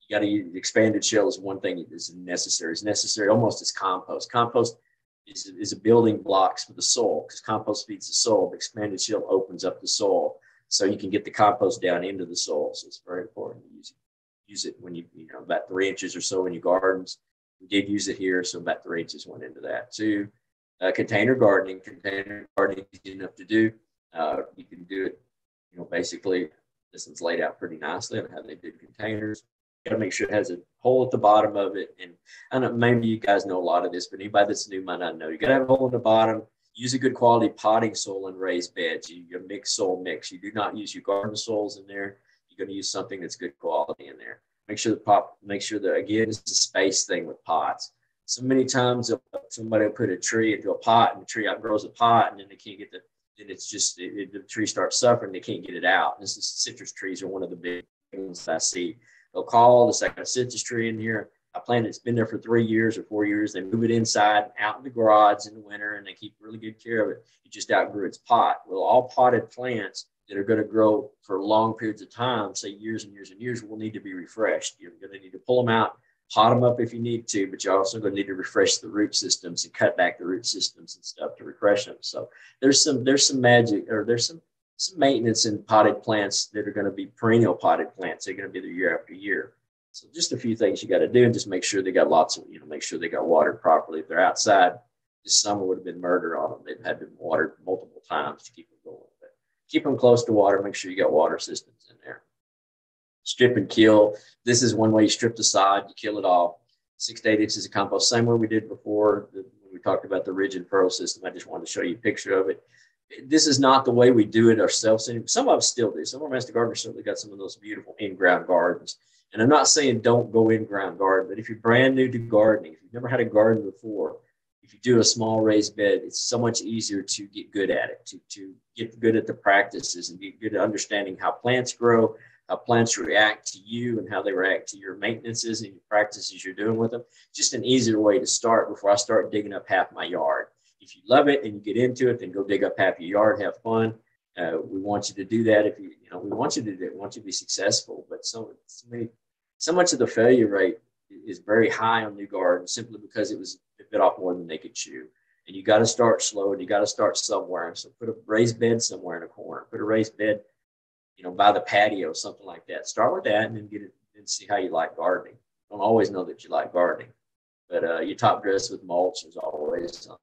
you got to use expanded shell is one thing that is necessary. It's necessary almost as compost. Compost is a building blocks for the soil because compost feeds the soil. The expanded shell opens up the soil so you can get the compost down into the soil. So it's very important to use it when you about 3 inches or so in your gardens. We did use it here, so about 3 inches went into that too. Container gardening is easy enough to do. You can do it, basically this one's laid out pretty nicely on how they do containers. You got to make sure it has a hole at the bottom of it. And I don't know, maybe you guys know a lot of this, but anybody that's new might not know. You got to have a hole in the bottom. Use a good quality potting soil in raised beds. You mix soil mix. You do not use your garden soils in there. You're going to use something that's good quality in there. Make sure that again, it's a space thing with pots. So many times somebody will put a tree into a pot and the tree outgrows a pot and then they can't get then it's just the tree starts suffering. They can't get it out. This is citrus trees are one of the big ones that I see. They'll call this, I got a citrus tree in here. I plant it's been there for 3 years or 4 years. They move it inside, out in the garage in the winter, and they keep really good care of it. It just outgrew its pot. Well, all potted plants that are going to grow for long periods of time, say years and years and years, will need to be refreshed. You're going to need to pull them out, pot them up if you need to, but you're also going to need to refresh the root systems and cut back the root systems and stuff to refresh them. So there's some magic, or there's some maintenance in potted plants that are going to be perennial potted plants. They're going to be there year after year. So just a few things you got to do, and just make sure they got lots of, make sure they got watered properly. If they're outside, this summer would have been murder on them. They've had to water multiple times to keep them going. But keep them close to water. Make sure you got water systems in there. Strip and kill. This is one way you strip the sod, you kill it off. 6 to 8 inches of compost, same way we did before when we talked about the ridge and furrow system. I just wanted to show you a picture of it. This is not the way we do it ourselves. Some of us still do. Some of our master gardeners certainly got some of those beautiful in-ground gardens. And I'm not saying don't go in-ground garden, but if you're brand new to gardening, if you've never had a garden before, if you do a small raised bed, it's so much easier to get good at it, to get good at the practices and get good at understanding how plants grow, how plants react to you, and how they react to your maintenances and your practices you're doing with them. Just an easier way to start before I start digging up half my yard. If you love it and you get into it, then go dig up half your yard, have fun. We want you to do that. If we want you to do it. We want you to be successful. But so much of the failure rate is very high on new gardens simply because it bit off more than they could chew. And you got to start slow, and you got to start somewhere. So put a raised bed somewhere in a corner. Put a raised bed, by the patio, something like that. Start with that, and then get it and see how you like gardening. Don't always know that you like gardening, but you top dress with mulch is always on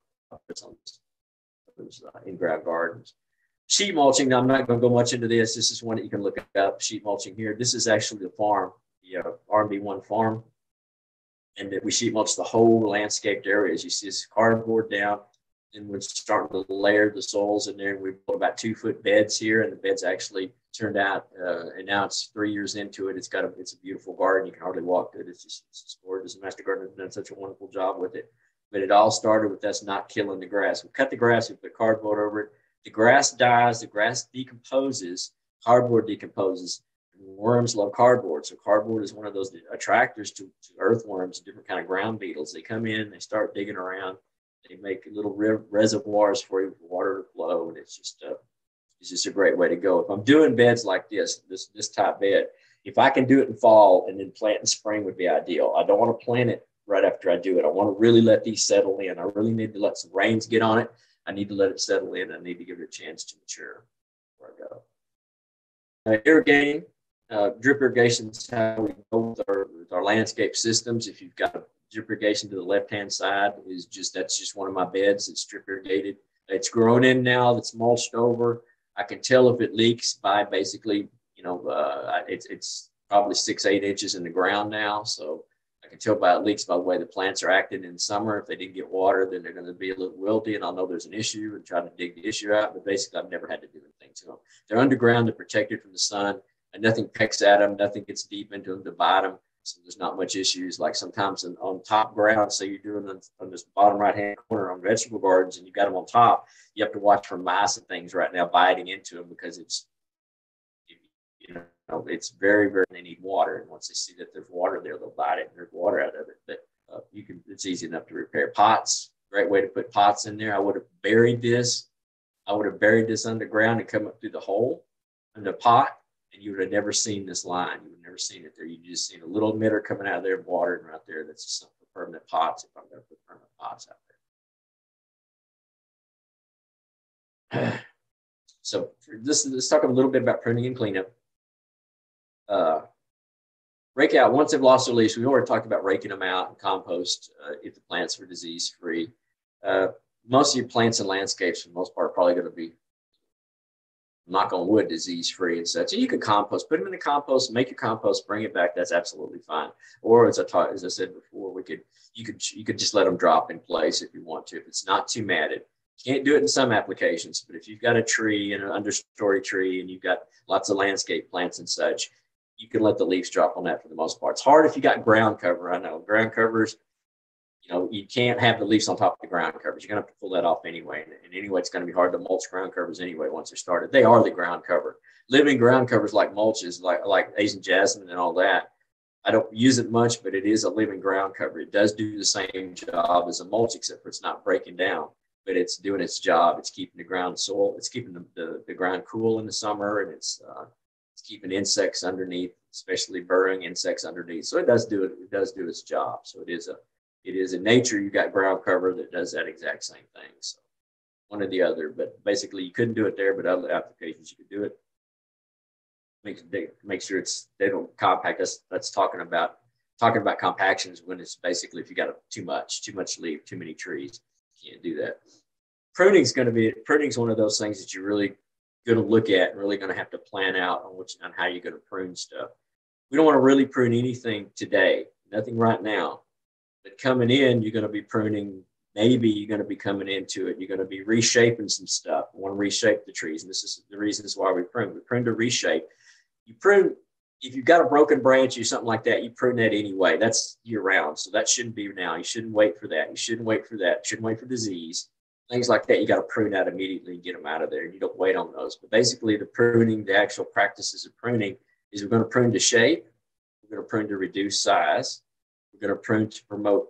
in-ground gardens. Sheet mulching. Now, I'm not going to go much into this. This is one that you can look up. Sheet mulching here. This is actually the farm, RMB1 farm, and that we sheet mulch the whole landscaped areas. You see this cardboard down, and we're starting to layer the soils in there. And we put about 2-foot beds here, and the beds actually turned out. And now it's 3 years into it. It's a beautiful garden. You can hardly walk through it. It's gorgeous. The master gardener has done such a wonderful job with it. But it all started with us not killing the grass. We cut the grass, we put cardboard over it. The grass dies, the grass decomposes, cardboard decomposes. Worms love cardboard. So cardboard is one of those attractors to earthworms, different kind of ground beetles. They come in, they start digging around. They make little reservoirs for you for water to flow. And it's just a great way to go. If I'm doing beds like this type bed, if I can do it in fall and then plant in spring would be ideal. I don't want to plant it right after I do it. I want to really let these settle in. I really need to let some rains get on it. I need to let it settle in. I need to give it a chance to mature before I go. Irrigating, drip irrigation is how we go with our landscape systems. If you've got a drip irrigation to the left-hand side, that's just one of my beds. It's drip irrigated. It's grown in now. It's mulched over. I can tell if it leaks by basically, it's probably 6-8 inches in the ground now. So I can tell by it leaks by the way the plants are acting in summer. If they didn't get water, then they're going to be a little wilty, and I'll know there's an issue and try to dig the issue out. But basically, I've never had to do anything to them. They're underground, they're protected from the sun, and nothing pecks at them, nothing gets deep into them to bite them. So there's not much issues. Like sometimes on top ground, say you're doing on this bottom right-hand corner on vegetable gardens, and you got them on top, you have to watch for mice and things right now biting into them because it's very, very, they need water. And once they see that there's water there, they'll bite it and there's water out of it. But it's easy enough to repair. Pots, great way to put pots in there. I would have buried this underground and come up through the hole in the pot, and you would have never seen this line. You would have never seen it there. You just seen a little emitter coming out of there, watering right there. That's just something for permanent pots if I'm going to put permanent pots out there. So let's talk a little bit about pruning and cleanup. Rake out once they've lost their leaves. We already talked about raking them out and compost if the plants are disease free. Most of your plants and landscapes, for the most part, are probably going to be, knock on wood, disease free and such. And you can compost, put them in the compost, make your compost, bring it back. That's absolutely fine. Or as I said before, you could just let them drop in place if you want to. If it's not too matted. Can't do it in some applications, but if you've got a tree and an understory tree and you've got lots of landscape plants and such, you can let the leaves drop on that for the most part. It's hard if you got ground cover. I know ground covers, you can't have the leaves on top of the ground covers. You're going to have to pull that off anyway. And anyway, it's going to be hard to mulch ground covers anyway once they're started. They are the ground cover. Living ground covers like mulches, like Asian jasmine and all that, I don't use it much, but it is a living ground cover. It does do the same job as a mulch, except for it's not breaking down, but it's doing its job. It's keeping the ground soil. It's keeping the ground cool in the summer, and it's keeping insects underneath, especially burrowing insects underneath. So it does do it. It does do its job. So it is in nature. You got ground cover that does that exact same thing. So one or the other, but basically you couldn't do it there, but other applications you could do it. Make sure they don't compact. That's talking about compactions when it's basically if you got too much leaf, too many trees, you can't do that. Pruning's one of those things that you're really going to look at and really going to have to plan out on how you're going to prune stuff. We don't want to really prune anything today, nothing right now, but coming in, you're going to be pruning. Maybe you're going to be coming into it. You're going to be reshaping some stuff. We want to reshape the trees. And this is the reasons why we prune. We prune to reshape. You prune, if you've got a broken branch or something like that, you prune that anyway. That's year round. So that shouldn't be now. You shouldn't wait for that. You shouldn't wait for that. You shouldn't wait for disease. Things like that, you got to prune out immediately and get them out of there. You don't wait on those. But basically the pruning, the actual practices of pruning is we're going to prune to shape. We're going to prune to reduce size. We're going to prune to promote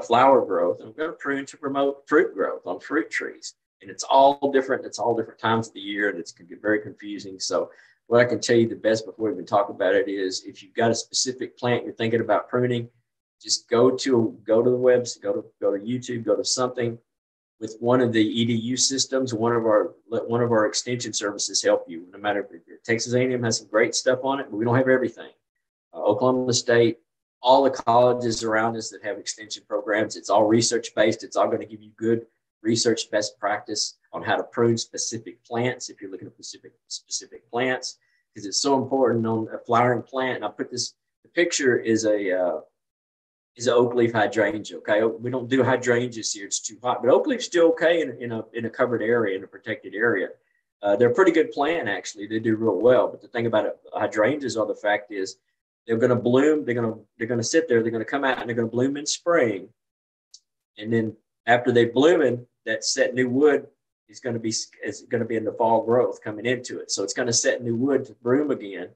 flower growth, and we're going to prune to promote fruit growth on fruit trees. And it's all different. It's all different times of the year, and it's going to be very confusing. So what I can tell you the best before we even talk about it is if you've got a specific plant you're thinking about pruning, just go to the website, go to YouTube, go to something with one of the EDU systems. Let one of our extension services help you. No matter if Texas A&M has some great stuff on it, but we don't have everything. Oklahoma State, all the colleges around us that have extension programs, it's all research-based. It's all going to give you good research best practice on how to prune specific plants if you're looking at specific plants, because it's so important on a flowering plant. And I put this, the picture is an oak leaf hydrangea. Okay, we don't do hydrangeas here; it's too hot. But oak leaf's still okay in a covered area, in a protected area. They're a pretty good plant actually. They do real well. But the thing about hydrangeas are the fact is they're going to bloom. They're going to sit there. They're going to come out and they're going to bloom in spring, and then after they blooming, that set new wood is going to be in the fall growth coming into it. So it's going to set new wood to bloom again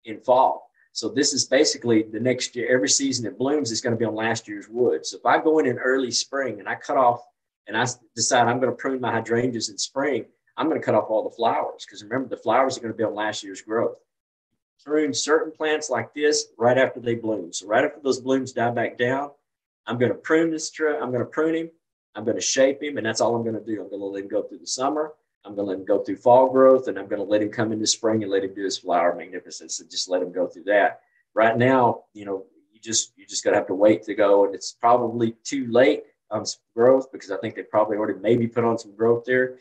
in fall. So this is basically the next year, every season it blooms is going to be on last year's wood. So if I go in early spring and I cut off and I decide I'm going to prune my hydrangeas in spring, I'm going to cut off all the flowers, because remember, the flowers are going to be on last year's growth. Prune certain plants like this right after they bloom. So right after those blooms die back down, I'm going to prune this tree. I'm going to prune him. I'm going to shape him, and that's all I'm going to do. I'm going to let him go through the summer. I'm going to let him go through fall growth, and I'm going to let him come into spring and let him do his flower magnificence, and just let him go through that. Right now, you just got to have to wait to go, and it's probably too late on some growth, because I think they probably already maybe put on some growth there.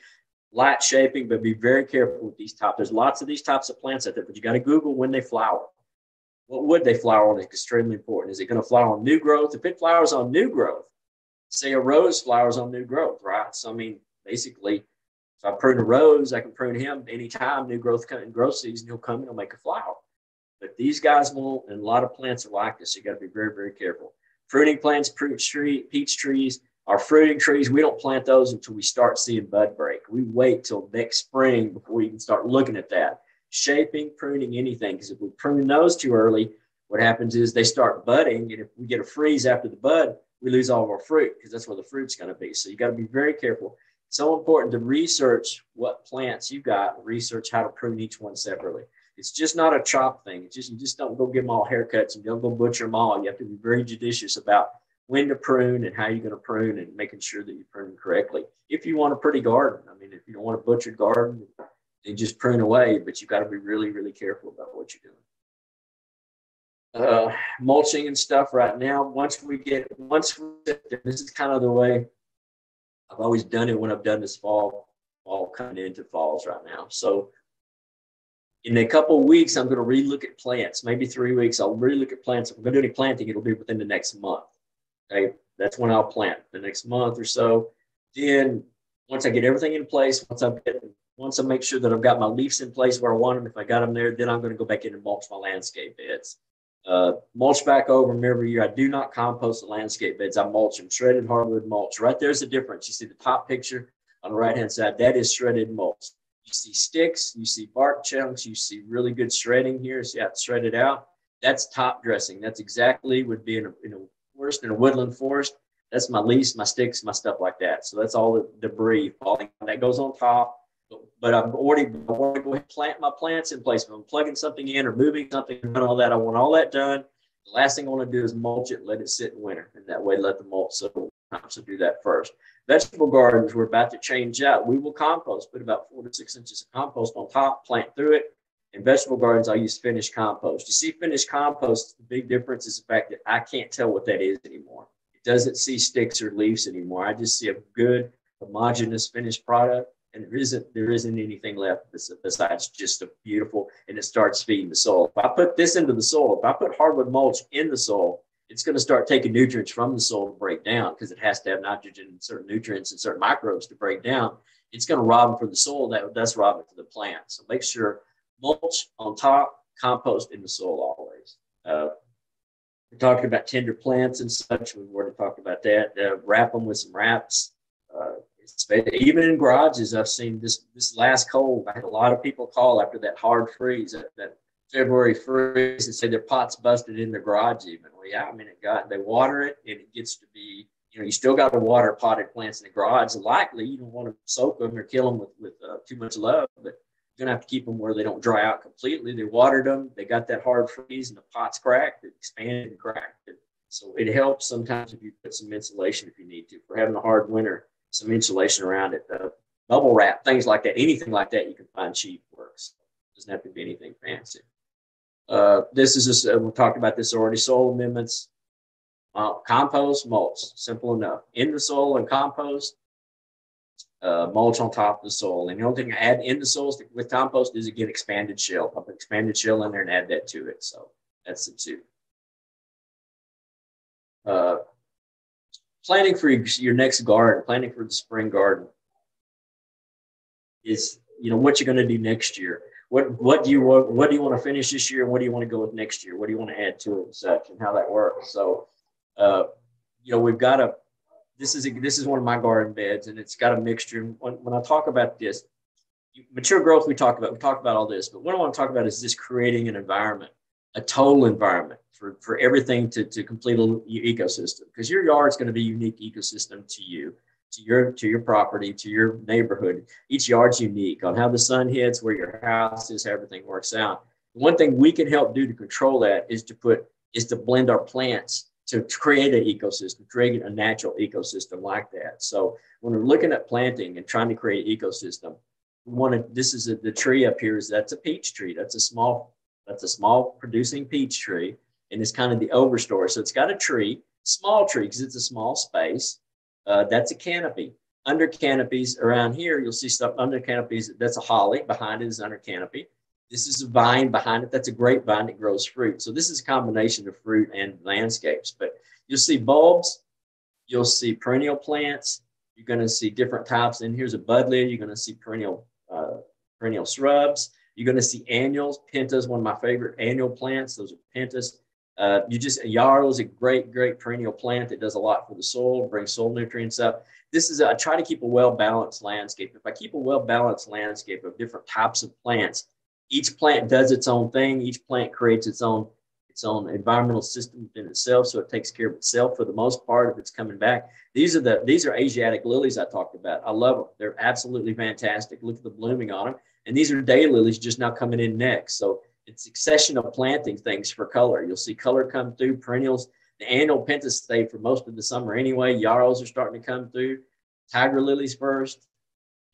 Light shaping, but be very careful with these types. There's lots of these types of plants out there, but you got to Google when they flower. What would they flower on is extremely important. Is it going to flower on new growth? If it flowers on new growth, say a rose flowers on new growth, right? So, I mean, basically, if I prune a rose, I can prune him anytime new growth comes in growth season, he'll come and he'll make a flower. But these guys won't, and a lot of plants are like this. So you got to be very, very careful. Fruiting plants, peach trees, our fruiting trees, we don't plant those until we start seeing bud break. We wait till next spring before we can start looking at that. Shaping, pruning, anything, because if we prune those too early, what happens is they start budding, and if we get a freeze after the bud, we lose all of our fruit, because that's where the fruit's going to be. So you got to be very careful. It's so important to research what plants you got, research how to prune each one separately. It's just not a chop thing. It's just, you just don't go give them all haircuts and don't go butcher them all. You have to be very judicious about when to prune and how you're going to prune, and making sure that you prune correctly. If you want a pretty garden, I mean, if you don't want a butchered garden, then just prune away, but you got to be really, really careful about what you're doing. Mulching and stuff right now. Once we get there, this is kind of the way I've always done it when I've done this fall coming into falls right now. So in a couple of weeks, I'm going to relook at plants. Maybe 3 weeks, I'll relook at plants. If I'm going to do any planting, it'll be within the next month. Okay, that's when I'll plant, the next month or so. Then once I get everything in place, once I make sure that I've got my leaves in place where I want them, if I got them there, then I'm going to go back in and mulch my landscape beds. Mulch back over them every year. I do not compost the landscape beds. I mulch them, shredded hardwood mulch. Right there's the difference. You see the top picture on the right-hand side, that is shredded mulch. You see sticks, you see bark chunks, you see really good shredding here. See how it's shredded out? That's top dressing. That's exactly would be in a forest, in a woodland forest. That's my leaves, my sticks, my stuff like that. So that's all the debris falling that goes on top. But I want to go ahead and plant my plants in place. If I'm plugging something in or moving something and all that, I want all that done. The last thing I want to do is mulch it, let it sit in winter. And that way, let the mulch settle. So do that first. Vegetable gardens, we're about to change out. We will compost, put about 4 to 6 inches of compost on top, plant through it. In vegetable gardens, I'll use finished compost. You see, finished compost, the big difference is the fact that I can't tell what that is anymore. It doesn't see sticks or leaves anymore. I just see a good, homogeneous finished product, and there isn't anything left besides just a beautiful, and it starts feeding the soil. If I put this into the soil, if I put hardwood mulch in the soil, it's going to start taking nutrients from the soil to break down because it has to have nitrogen and certain nutrients and certain microbes to break down. It's going to rob them for the soil. That's robbing for the plant. So make sure mulch on top, compost in the soil always. We're talking about tender plants and such. We've already talked about that. Wrap them with some wraps. Even in garages, I've seen this last cold. I had a lot of people call after that hard freeze, that February freeze, and say their pots busted in their garage even. Well, yeah, I mean, they water it and it gets to be, you still got to water potted plants in the garage. Likely you don't want to soak them or kill them with too much love, but you're going to have to keep them where they don't dry out completely. They watered them. They got that hard freeze and the pot's cracked. It expanded and cracked. So it helps sometimes if you put some insulation if you need to. For having a hard winter, some insulation around it. Bubble wrap, things like that. Anything like that you can find cheap works. It doesn't have to be anything fancy. This is just, we talked about this already, soil amendments. Compost, mulch, simple enough. In the soil and compost, mulch on top of the soil. And the only thing I add in the soil with compost is, again, expanded shell. I'll put expanded shell in there and add that to it. So that's the two. Planning for your next garden, planning for the spring garden is, what you're going to do next year. What do you want to finish this year, and what do you want to go with next year? What do you want to add to it and such, and how that works? So, we've got this is one of my garden beds, and it's got a mixture. When I talk about this, mature growth, we talked about all this, but what I want to talk about is just creating an environment, a total environment for everything to complete a ecosystem, because your yard is going to be a unique ecosystem to you, to your property, to your neighborhood. Each yard's unique on how the sun hits, where your house is, how everything works out. One thing we can help do to control that is to blend our plants to create an ecosystem, create a natural ecosystem like that. So when we're looking at planting and trying to create an ecosystem, the tree up here that's a peach tree. That's a small producing peach tree. And it's kind of the overstory. So it's got a tree, small tree, because it's a small space. That's a canopy. Under canopies around here, you'll see stuff under canopies. That's a holly. Behind it is under canopy. This is a vine behind it. That's a grapevine that grows fruit. So this is a combination of fruit and landscapes. But you'll see bulbs. You'll see perennial plants. You're going to see different types. And here's a budlia. You're going to see perennial shrubs. You're going to see annuals. Pentas, one of my favorite annual plants. Those are pentas. Yarrow is a great perennial plant that does a lot for the soil, brings soil nutrients up. I try to keep a well-balanced landscape. If I keep a well-balanced landscape of different types of plants, each plant does its own thing. Each plant creates its own environmental system within itself, so it takes care of itself for the most part if it's coming back. These are Asiatic lilies I talked about. I love them. They're absolutely fantastic. Look at the blooming on them. And these are daylilies just now coming in next. So it's succession of planting things for color. You'll see color come through, perennials. The annual pentas stay for most of the summer anyway. Yarrows are starting to come through. Tiger lilies first,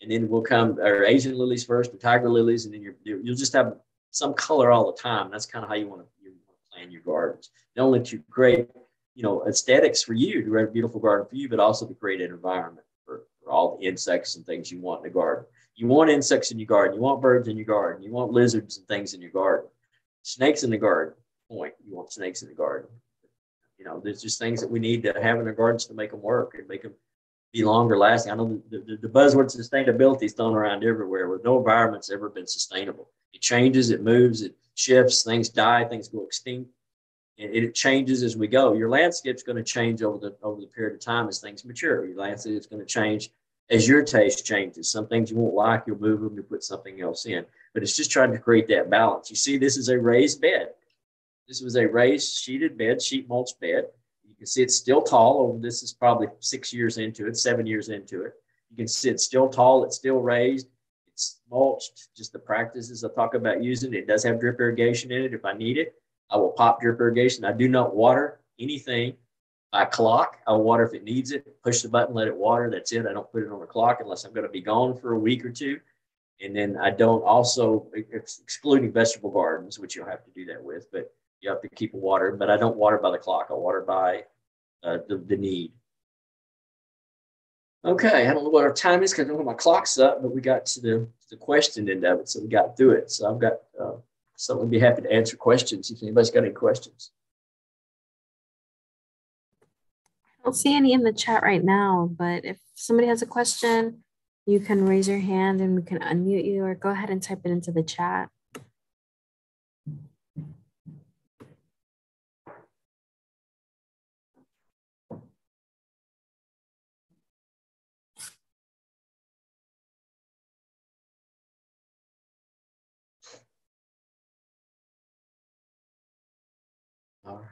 and then or Asian lilies first, and tiger lilies, and then you'll just have some color all the time. That's kind of how you want to plan your gardens. Not only to create, aesthetics for you, to have a beautiful garden for you, but also to create an environment for all the insects and things you want in the garden. You want insects in your garden. You want birds in your garden. You want lizards and things in your garden. Snakes in the garden. You want snakes in the garden. There's just things that we need to have in our gardens to make them work and make them be longer lasting. I know the buzzword sustainability is thrown around everywhere, where no environment's ever been sustainable. It changes, it moves, it shifts, things die, things go extinct, and it changes as we go. Your landscape's going to change over the period of time as things mature. Your landscape's going to change as your taste changes. Some things you won't like, you'll move them, you put something else in. But it's just trying to create that balance. You see, this is a raised bed. This was a raised sheeted bed, sheet mulch bed. You can see it's still tall. This is probably 6 years into it, 7 years into it. You can see it's still tall. It's still raised. It's mulched. Just the practices I talk about using. It does have drip irrigation in it. If I need it, I will pop drip irrigation. I do not water anything by clock. I'll water if it needs it. Push the button, let it water. That's it. I don't put it on the clock unless I'm going to be gone for a week or two. And then I don't also, excluding vegetable gardens, which you'll have to do that with, but you have to keep water. But I don't water by the clock. I water by the need. Okay, I don't know what our time is because I don't know my clock's up, but we got to the question end of it, so we got through it. So I've got something. I'd be happy to answer questions if anybody's got any questions. I don't see any in the chat right now, but if somebody has a question, you can raise your hand and we can unmute you, or go ahead and type it into the chat. All right.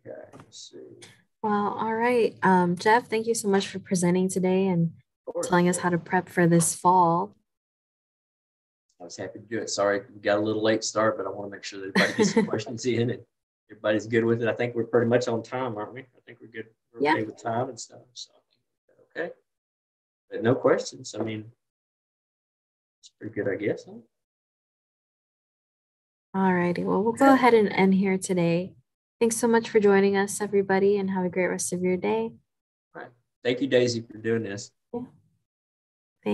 Okay, let's see. Well, all right. Jeff, thank you so much for presenting today and telling us how to prep for this fall. I was happy to do it. Sorry, we got a little late start, but I want to make sure that everybody gets some questions in and everybody's good with it. I think we're pretty much on time, aren't we? I think we're good. We're okay with time and stuff. So, okay. But no questions. I mean, it's pretty good, I guess. Huh? All righty. Well, we'll go ahead and end here today. Thanks so much for joining us, everybody, and have a great rest of your day. All right. Thank you, Daisy, for doing this. Yeah.